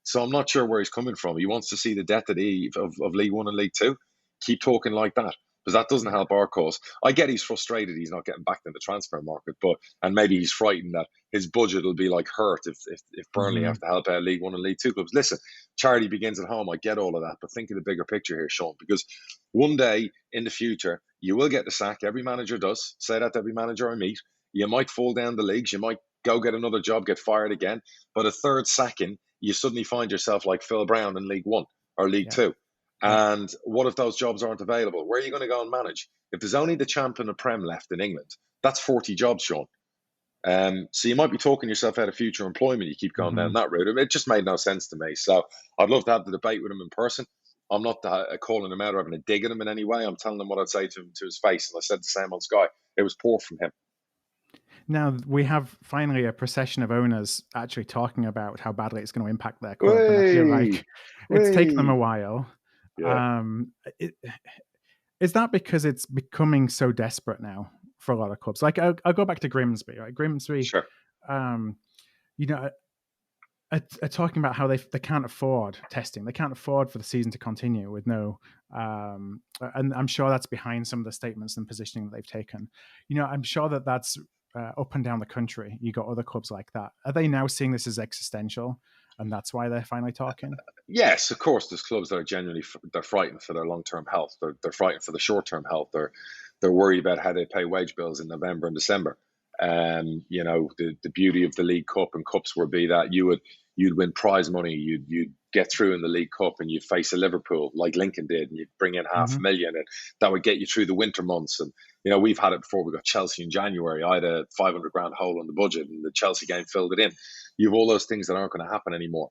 So I'm not sure where he's coming from. He wants to see the death of League One and League Two. Keep talking like that, because that doesn't help our cause. I get he's frustrated he's not getting back in the transfer market, and maybe he's frightened that his budget will be like hurt if Burnley have to help out League One and League Two clubs. Listen, charity begins at home. I get all of that, but think of the bigger picture here, Sean, because one day in the future, you will get the sack. Every manager does. Say that to every manager I meet. You might fall down the leagues. You might go get another job, get fired again. But a third sacking, you suddenly find yourself like Phil Brown in League One or League Two. And what if those jobs aren't available? Where are you going to go and manage? If there's only the champ and the Prem left in England, that's 40 jobs, Sean. So you might be talking yourself out of future employment. You keep going down Mm-hmm. that route. It just made no sense to me. So I'd love to have the debate with him in person. I'm not calling him out or having a dig at him in any way. I'm telling him what I'd say to him to his face. And I said the same on Sky. It was poor from him. Now we have finally a procession of owners actually talking about how badly it's going to impact their club, and I feel like it's taken them a while. Yeah. Is that because it's becoming so desperate now for a lot of clubs? Like I'll go back to Grimsby, right? Grimsby, Sure. You know, are talking about how they can't afford testing. They can't afford for the season to continue with no, and I'm sure that's behind some of the statements and positioning that they've taken. I'm sure that that's up and down the country. You got other clubs like that. Are they now seeing this as existential, and that's why they're finally talking? Yes, of course. There's clubs that are genuinely they're frightened for their long-term health. They're frightened for the short-term health. They're worried about how they pay wage bills in November and December. The beauty of the League Cup and cups would be that you'd win prize money. You'd get through in the League Cup and you'd face a Liverpool like Lincoln did, and you'd bring in $500,000, and that would get you through the winter months. And we've had it before. We got Chelsea in January. I had a 500 grand hole in the budget, and the Chelsea game filled it in. You have all those things that aren't going to happen anymore.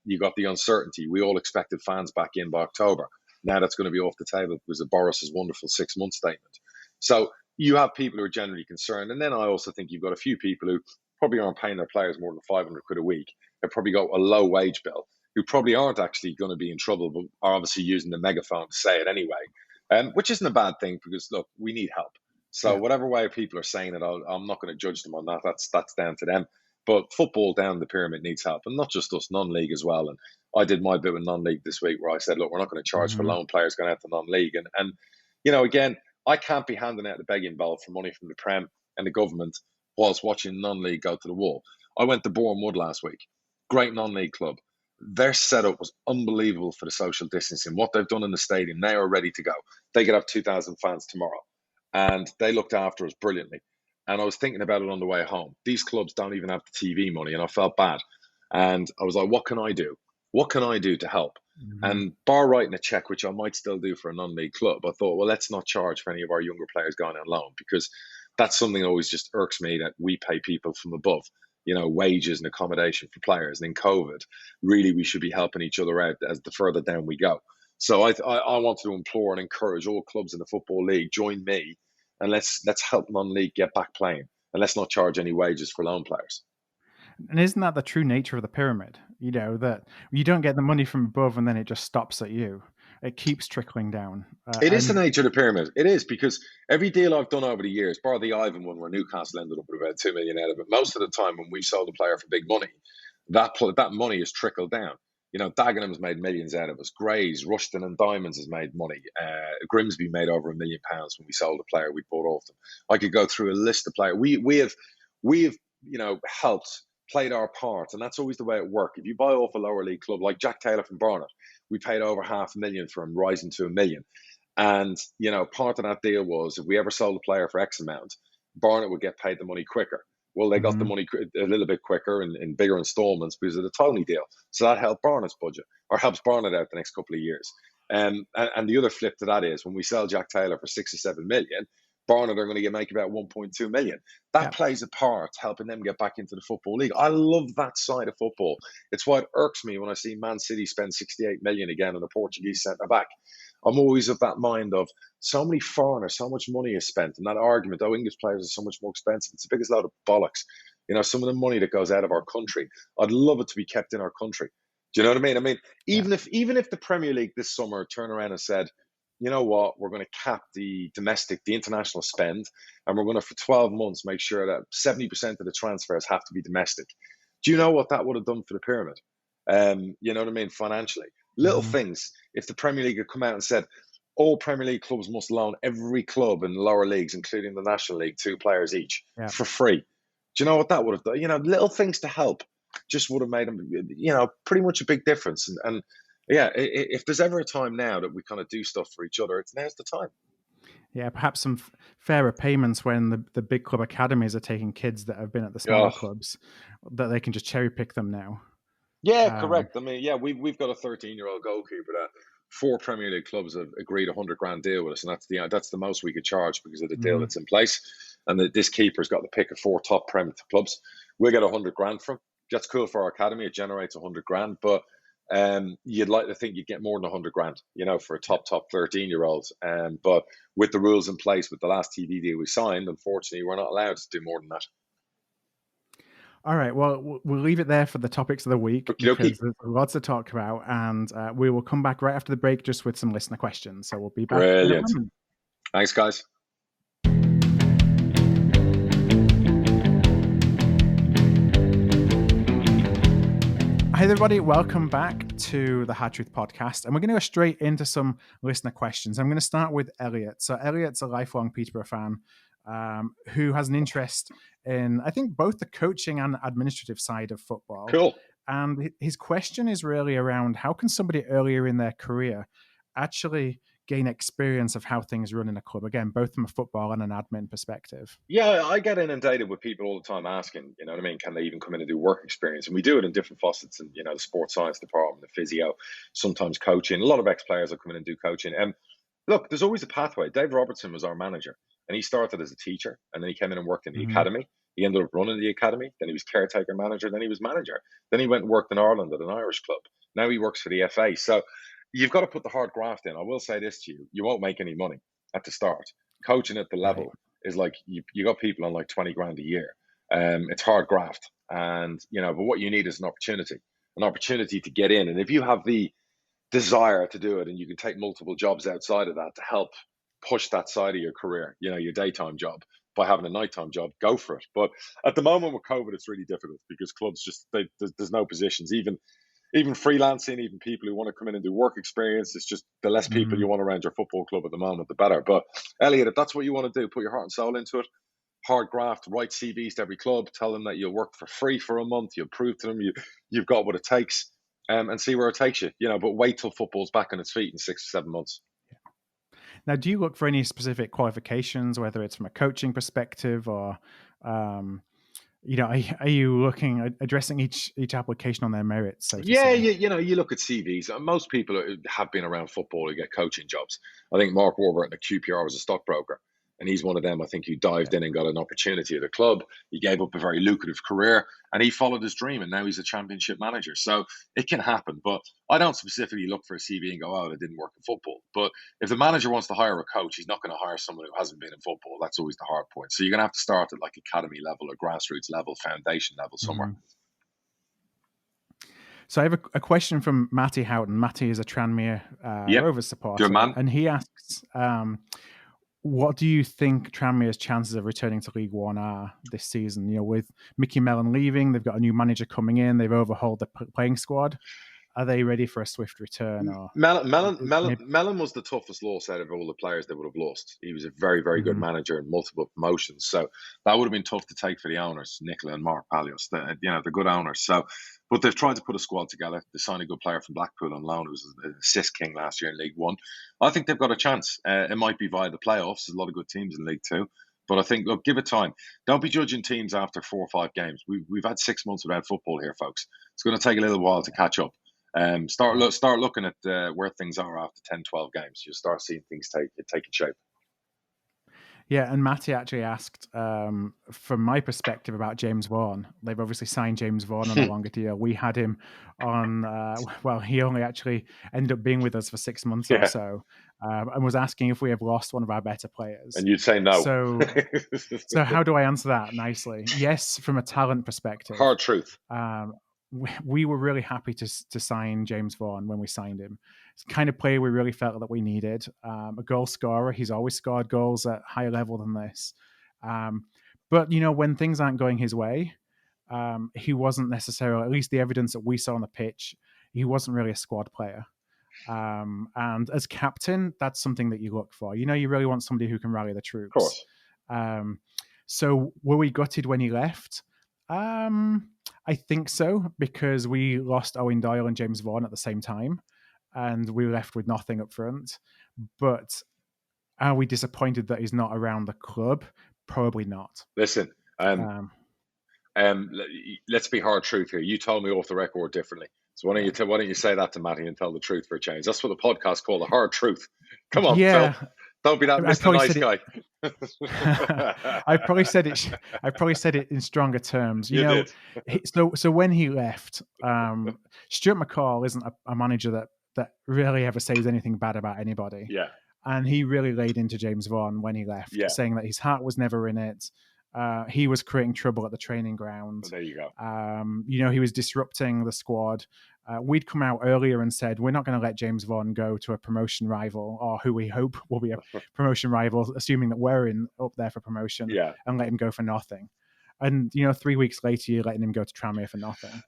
You got the uncertainty. We all expected fans back in by October. Now that's going to be off the table because of Boris's wonderful 6-month statement. So you have people who are generally concerned. And then I also think you've got a few people who probably aren't paying their players more than 500 quid a week. They've probably got a low wage bill, who probably aren't actually going to be in trouble, but are obviously using the megaphone to say it anyway, which isn't a bad thing because, look, we need help. So whatever way people are saying it, I'm not going to judge them on that. That's down to them. But football down the pyramid needs help, and not just us, non-league as well. And I did my bit with non-league this week where I said, look, we're not going to charge for loan players going out to non-league. And again, I can't be handing out the begging bowl for money from the Prem and the government whilst watching non-league go to the wall. I went to Bournemouth last week. Great non-league club. Their setup was unbelievable for the social distancing. What they've done in the stadium, they are ready to go. They could have 2,000 fans tomorrow. And they looked after us brilliantly. And I was thinking about it on the way home. These clubs don't even have the TV money, and I felt bad. And I was like, what can I do? What can I do to help? And bar writing a check, which I might still do for a non-league club, I thought, well, let's not charge for any of our younger players going on loan, because that's something that always just irks me, that we pay people from above, wages and accommodation for players. And in COVID, really, we should be helping each other out as the further down we go. So I wanted to implore and encourage all clubs in the Football League, join me, and let's help non-league get back playing, and let's not charge any wages for loan players. And isn't that the true nature of the pyramid? That you don't get the money from above and then it just stops at you. It keeps trickling down. It is the nature of the pyramid. It is, because every deal I've done over the years, bar the Ivan one where Newcastle ended up with about 2 million out of it, most of the time when we sold a player for big money, that money has trickled down. Dagenham's made millions out of us. Grays, Rushton and Diamonds has made money. Grimsby made over £1 million when we sold a player we bought off them. I could go through a list of players. We have helped, played our part, and that's always the way it works. If you buy off a lower league club like Jack Taylor from Barnet, we paid over $500,000 for him, rising to $1 million. And part of that deal was, if we ever sold a player for X amount, Barnet would get paid the money quicker. Well, they got the money a little bit quicker in bigger installments because of the Tony deal. So that helped Barnet's budget, or helps Barnet out the next couple of years. And the other flip to that is, when we sell Jack Taylor for 6 or 7 million, Barnet are going to make about 1.2 million. That plays a part helping them get back into the Football League. I love that side of football. It's why it irks me when I see Man City spend 68 million again on a Portuguese centre back. I'm always of that mind of, so many foreigners, so much money is spent, and that argument, English players are so much more expensive. It's the biggest load of bollocks. Some of the money that goes out of our country, I'd love it to be kept in our country. Do you know what I mean? Even if the Premier League this summer turned around and said, you know what, we're going to cap the international spend, and we're going to, for 12 months, make sure that 70% of the transfers have to be domestic. Do you know what that would have done for the pyramid? You know what I mean? Financially. Little things. If the Premier League had come out and said, all Premier League clubs must loan every club in the lower leagues, including the National League, 2 players each for free. Do you know what that would have done? Little things to help just would have made them, pretty much a big difference. And if there's ever a time now that we kind of do stuff for each other, now's the time. Yeah, perhaps some fairer payments when the big club academies are taking kids that have been at the smaller clubs, that they can just cherry pick them now. Yeah, correct. We've got a 13-year-old goalkeeper that 4 Premier League clubs have agreed $100,000 deal with us, and that's the most we could charge because of the deal that's in place. and this keeper's got to pick of 4 top Premier clubs. We'll get 100 grand from. That's cool for our academy. It generates 100 grand, but you'd like to think you'd get more than 100 grand, for a top 13-year-old. But with the rules in place, with the last TV deal we signed, unfortunately, we're not allowed to do more than that. All right. Well, we'll leave it there for the topics of the week because there's lots to talk about, and we will come back right after the break just with some listener questions. So we'll be back. Brilliant. Thanks, guys. Hi, everybody. Welcome back to the Hard Truth podcast. And we're going to go straight into some listener questions. I'm going to start with Elliot. So Elliot's a lifelong Peterborough fan who has an interest in, I think, both the coaching and administrative side of football. Cool. And his question is really around how can somebody earlier in their career actually gain experience of how things run in a club, again, both from a football and an admin perspective? Yeah, I get inundated with people all the time asking, can they even come in and do work experience? And we do it in different facets, in, the sports science department, the physio, sometimes coaching. A lot of ex-players will come in and do coaching. And look, there's always a pathway. Dave Robertson was our manager, and he started as a teacher, and then he came in and worked in the academy. He ended up running the academy. Then he was caretaker manager. Then he was manager. Then he went and worked in Ireland at an Irish club. Now he works for the FA. So you've got to put the hard graft in. I will say this to you. You won't make any money at the start. Coaching at the level is like you got people on like 20 grand a year. It's hard graft. And, but what you need is an opportunity to get in. And if you have the desire to do it and you can take multiple jobs outside of that to help push that side of your career, your daytime job, by having a nighttime job, go for it. But at the moment with COVID, it's really difficult because clubs there's no positions, even freelancing, even people who want to come in and do work experience. It's just the less people you want around your football club at the moment, the better. But Elliot, if that's what you want to do, put your heart and soul into it. Hard graft, write CVs to every club, tell them that you'll work for free for a month, you'll prove to them you've got what it takes, and see where it takes you. But wait till football's back on its feet in 6 or 7 months. Now, do you look for any specific qualifications, whether it's from a coaching perspective or, are you addressing each application on their merits? So you look at CVs. Most people have been around football who get coaching jobs. I think Mark Warburton at QPR was a stockbroker, and he's one of them, I think, who dived in and got an opportunity at a club. He gave up a very lucrative career, and he followed his dream, and now he's a championship manager. So it can happen, but I don't specifically look for a CV and go, oh, it didn't work in football. But if the manager wants to hire a coach, he's not going to hire someone who hasn't been in football. That's always the hard point. So you're going to have to start at like academy level or grassroots level, foundation level somewhere. So I have a question from Matty Houghton. Matty is a Tranmere Rovers supporter. Good man. And he asks, what do you think Tranmere's chances of returning to League One are this season? With Mickey Mellon leaving, they've got a new manager coming in, they've overhauled the playing squad. Are they ready for a swift return? Or Mellon was the toughest loss out of all the players they would have lost. He was a very, very good manager in multiple promotions. So that would have been tough to take for the owners, Nicola and Mark Palios. They're good owners. So, but they've tried to put a squad together. They signed a good player from Blackpool on loan, who was an assist king last year in League One. I think they've got a chance. It might be via the playoffs. There's a lot of good teams in League Two. But I think, look, give it time. Don't be judging teams after 4 or 5 games. We've had 6 months without football here, folks. It's going to take a little while to catch up. Start looking at where things are after 10, 12 games. You'll start seeing things taking shape. Yeah, and Matty actually asked, from my perspective, about James Vaughan. They've obviously signed James Vaughan on a longer deal. We had him on, he only actually ended up being with us for 6 months or so, and was asking if we have lost one of our better players. And you'd say no. So how do I answer that nicely? Yes, from a talent perspective. Hard truth. We were really happy to sign James Vaughan when we signed him. It's the kind of player we really felt that we needed. A goal scorer. He's always scored goals at higher level than this. But, when things aren't going his way, he wasn't necessarily, at least the evidence that we saw on the pitch, he wasn't really a squad player. And as captain, that's something that you look for. You really want somebody who can rally the troops. Of course. So were we gutted when he left? I think so, because we lost Owen Doyle and James Vaughan at the same time, and we were left with nothing up front. But are we disappointed that he's not around the club? Probably not. Listen, let's be hard truth here. You told me off the record differently. So why don't you say that to Matty and tell the truth for a change? That's what the podcast called, the hard truth. Come on, yeah. Phil. Don't be that I Mr. Nice it, guy. I probably said it. I probably said it in stronger terms. You know, did. so when he left, Stuart McCall isn't a manager that really ever says anything bad about anybody. Yeah. And he really laid into James Vaughan when he left, saying that his heart was never in it. He was creating trouble at the training ground. Well, there you go. You know, he was disrupting the squad. We'd come out earlier and said, we're not going to let James Vaughan go to a promotion rival, or who we hope will be a promotion rival, assuming that we're up there for promotion, and let him go for nothing. And, you know, 3 weeks later, you're letting him go to Tranmere for nothing.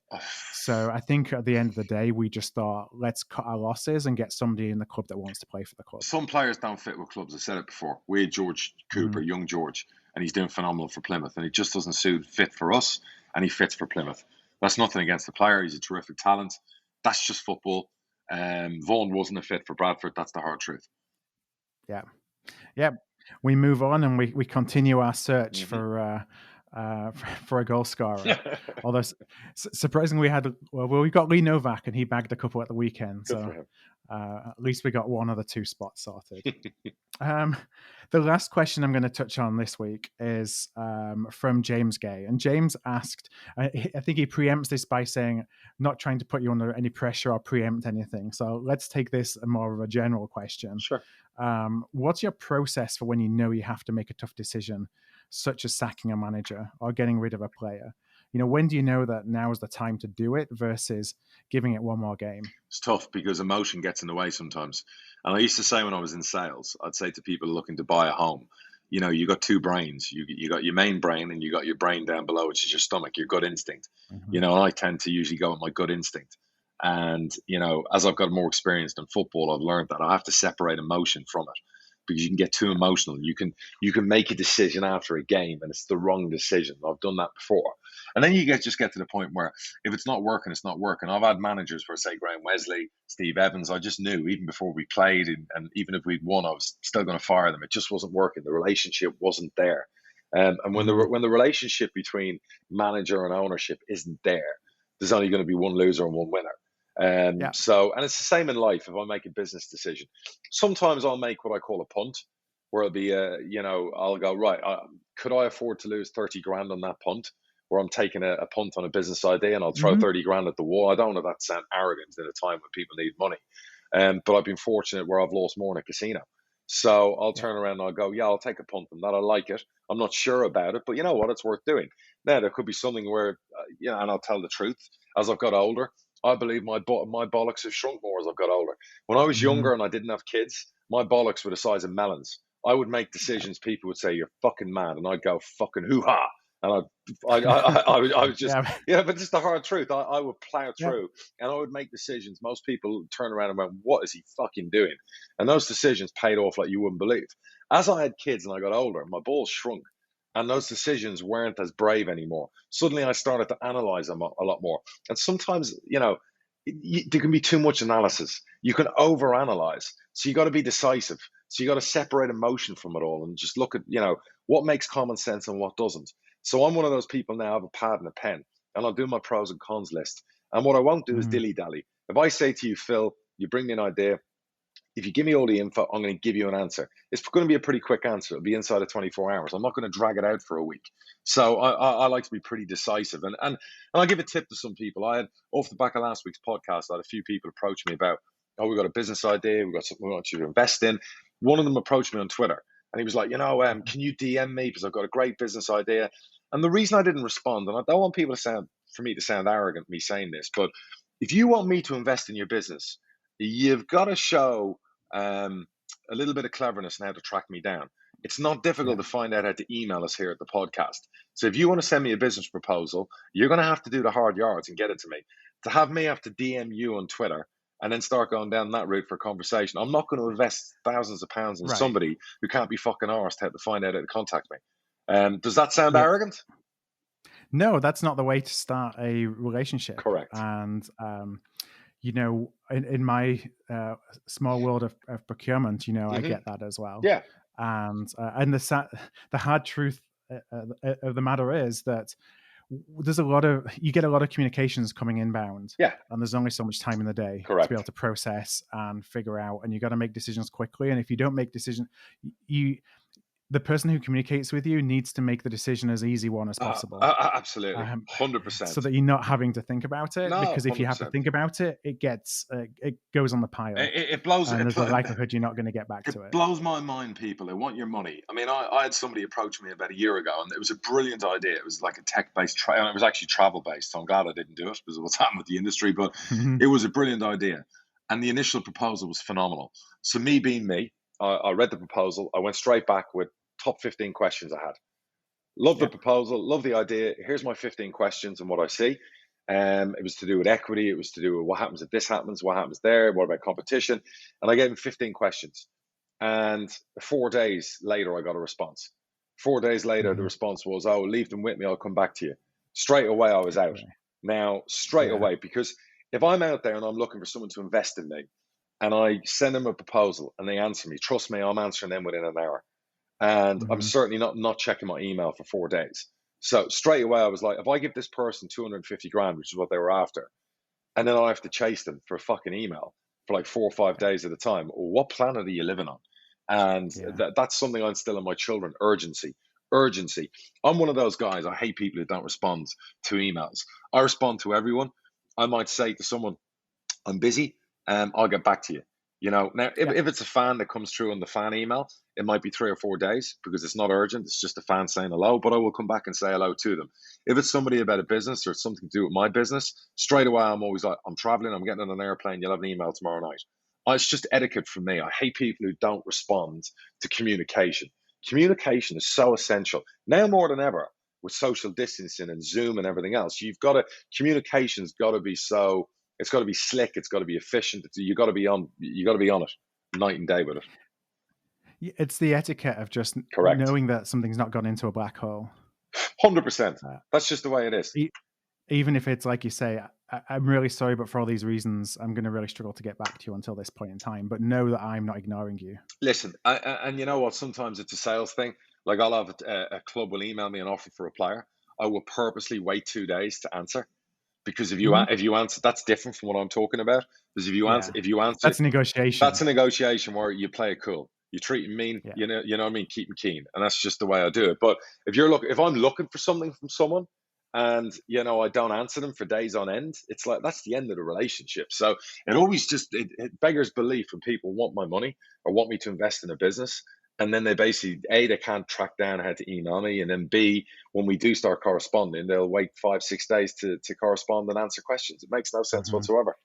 So I think at the end of the day, we just thought, let's cut our losses and get somebody in the club that wants to play for the club. Some players don't fit with clubs. I said it before. We had George Cooper, young George, and he's doing phenomenal for Plymouth. And he just doesn't fit for us, and he fits for Plymouth. That's nothing against the player. He's a terrific talent. That's just football. Vaughan wasn't a fit for Bradford. That's the hard truth. Yeah. We move on and we continue our search for a goal scorer. Although surprisingly, we got Lee Novak and he bagged a couple at the weekend. Good for him. At least we got one of the two spots sorted. The last question I'm going to touch on this week is from James Gay. And James asked, I think he preempts this by saying, not trying to put you under any pressure or preempt anything. So let's take this more of a general question. Sure. What's your process for when you know you have to make a tough decision, such as sacking a manager or getting rid of a player? You know, when do you know that now is the time to do it versus giving it one more game? It's tough because emotion gets in the way sometimes. And I used to say when I was in sales, I'd say to people looking to buy a home, you know, you got two brains. You got your main brain and you got your brain down below, which is your stomach, your gut instinct. You know, and I tend to usually go with my gut instinct. And, you know, as I've got more experience in football, I've learned that I have to separate emotion from it. Because you can get too emotional. You can make a decision after a game and it's the wrong decision. I've done that before. And then you just get to the point where if it's not working, it's not working. I've had managers where, say, Graham Wesley, Steve Evans, I just knew even before we played and even if we'd won, I was still going to fire them. It just wasn't working. The relationship wasn't there. And when the relationship between manager and ownership isn't there, there's only going to be one loser and one winner. So, and it's the same in life. If I make a business decision, sometimes I'll make what I call a punt, where it'll be, you know, I'll go, right, could I afford to lose 30 grand on that punt, where I'm taking a punt on a business idea and I'll throw 30 grand at the wall. I don't know that sound arrogant in a time when people need money. But I've been fortunate where I've lost more in a casino. So I'll turn around and I'll go, I'll take a punt on that. I like it. I'm not sure about it, but you know what? It's worth doing. Now, there could be something where, you know, and I'll tell the truth, as I've got older, I believe my bollocks have shrunk more as I've got older. When I was younger and I didn't have kids, my bollocks were the size of melons. I would make decisions. People would say, you're fucking mad. And I'd go, fucking hoo-ha. And I would just, but it's the hard truth. I would plow through and I would make decisions. Most people turn around and went, what is he fucking doing? And those decisions paid off like you wouldn't believe. As I had kids and I got older, my balls shrunk. And those decisions weren't as brave anymore. Suddenly I started to analyze them a lot more. And sometimes, you know, there can be too much analysis. You can overanalyze. So you got to be decisive. So you got to separate emotion from it all and just look at, you know, what makes common sense and what doesn't. So I'm one of those people now, I have a pad and a pen, and I'll do my pros and cons list. And what I won't do is dilly-dally. If I say to you, Phil, you bring me an idea, if you give me all the info, I'm going to give you an answer. It's going to be a pretty quick answer. It'll be inside of 24 hours. I'm not going to drag it out for a week. So I like to be pretty decisive. And I'll give a tip to some people. I had, off the back of last week's podcast, I had a few people approach me about, we've got a business idea. We've got something we want you to invest in. One of them approached me on Twitter. And he was like, can you DM me? Because I've got a great business idea. And the reason I didn't respond, and I don't want people for me to sound arrogant, me saying this, but if you want me to invest in your business, you've got to show a little bit of cleverness in how to track me down. It's not difficult to find out how to email us here at the podcast. So if you want to send me a business proposal, you're going to have to do the hard yards and get it to me. To have me have to DM you on Twitter and then start going down that route for a conversation, I'm not going to invest thousands of pounds in somebody who can't be fucking arsed to find out how to contact me. Does that sound arrogant? No, that's not the way to start a relationship. Correct. And you know, in my small world of procurement, you know, I get that as well. Yeah. And the hard truth of the matter is that you get a lot of communications coming inbound, Yeah, and there's only so much time in the day to be able correct. to process and figure out, and you got to make decisions quickly. And if you don't make decisions, the person who communicates with you needs to make the decision as easy one as possible, Absolutely, so 100%. that you're not having to think about it. No, Because if you have to 100%. think about it, it goes on the pile, It blows. and there's a likelihood you're not going to get back It to it. blows my mind, people who want your money. I mean, I had somebody approach me about a year ago, and it was a brilliant idea. It was like a tech-based, and it was actually travel-based. So I'm glad I didn't do it because of what's happened with the industry. But it was a brilliant idea, and the initial proposal was phenomenal. So me being me, I read the proposal. I went straight back with top 15 questions I had. Love the Yep. proposal, love the idea. Here's my 15 questions and what I see. It was to do with equity. It was to do with what happens if this happens, what happens there, what about competition. And I gave him 15 questions. And 4 days later, I got a response. 4 days later, the response was, "Oh, leave them with me. I'll come back to you." Straight away, I was out. Now, straight Yeah. away, because if I'm out there and I'm looking for someone to invest in me, and I send them a proposal and they answer me, trust me, I'm answering them within an hour. And I'm certainly not checking my email for 4 days. So straight away, I was like, if I give this person 250 grand, which is what they were after, and then I have to chase them for a fucking email for like 4 or 5 days at a time, what planet are you living on? And that's something I instill in my children: urgency. Urgency. I'm one of those guys. I hate people who don't respond to emails. I respond to everyone. I might say to someone, "I'm busy. I'll get back to you." Now if it's a fan that comes through on the fan email, it might be 3 or 4 days because it's not urgent. It's just a fan saying hello, but I will come back and say hello to them. If it's somebody about a business or something to do with my business, straight away I'm always like, "I'm traveling. I'm getting on an airplane. You'll have an email tomorrow night." It's just etiquette for me. I hate people who don't respond to communication. Communication is so essential now more than ever with social distancing and Zoom and everything else. Communication's got to be so. It's got to be slick. It's got to be efficient. You got to be on. You got to be on it night and day with it. It's the etiquette of just Correct. knowing that something's not gone into a black hole. 100%. That's just the way it is. Even if it's like you say, I'm really sorry, but for all these reasons, I'm going to really struggle to get back to you until this point in time. But know that I'm not ignoring you. Listen, and you know what? Sometimes it's a sales thing. Like I'll have a club will email me an offer for a player. I will purposely wait 2 days to answer. Because if you answer, that's different from what I'm talking about. Because if you answer, that's a negotiation. That's a negotiation where you play it cool. You treat them mean. You know what I mean. Keep them keen, and that's just the way I do it. But if I'm looking for something from someone, and I don't answer them for days on end, it's like that's the end of the relationship. So it always it beggars belief when people want my money or want me to invest in a business. And then they basically, A, they can't track down how to email me. And then B, when we do start corresponding, they'll wait 5-6 days to correspond and answer questions. It makes no sense whatsoever.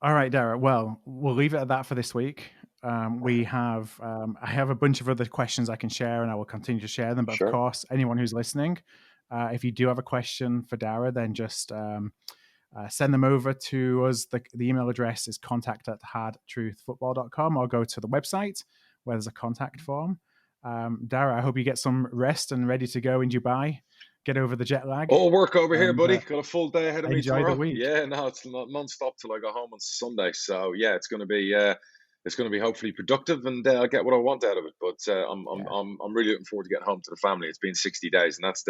All right, Darragh. Well, we'll leave it at that for this week. I have a bunch of other questions I can share, and I will continue to share them. But of course, anyone who's listening, if you do have a question for Darragh, then just send them over to us. The email address is contact@hardtruthfootball.com, or go to the website where there's a contact form. Darragh, I hope you get some rest and ready to go in Dubai. Get over the jet lag. All work over here, buddy. Got a full day ahead of me tomorrow. The week. Yeah, no, it's non-stop till I go home on Sunday. So yeah, it's going to be hopefully productive, and I'll get what I want out of it. But I'm really looking forward to getting home to the family. It's been 60 days, and that's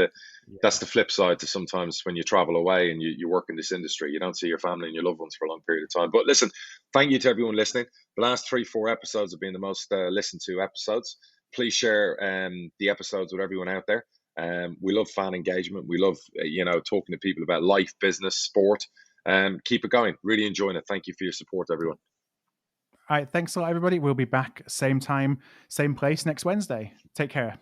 the flip side to sometimes when you travel away and you work in this industry, you don't see your family and your loved ones for a long period of time. But listen, thank you to everyone listening. The last 3-4 episodes have been the most listened to episodes. Please share the episodes with everyone out there. We love fan engagement. We love talking to people about life, business, sport. Keep it going. Really enjoying it. Thank you for your support, everyone. All right, thanks a lot, everybody. We'll be back same time, same place next Wednesday. Take care.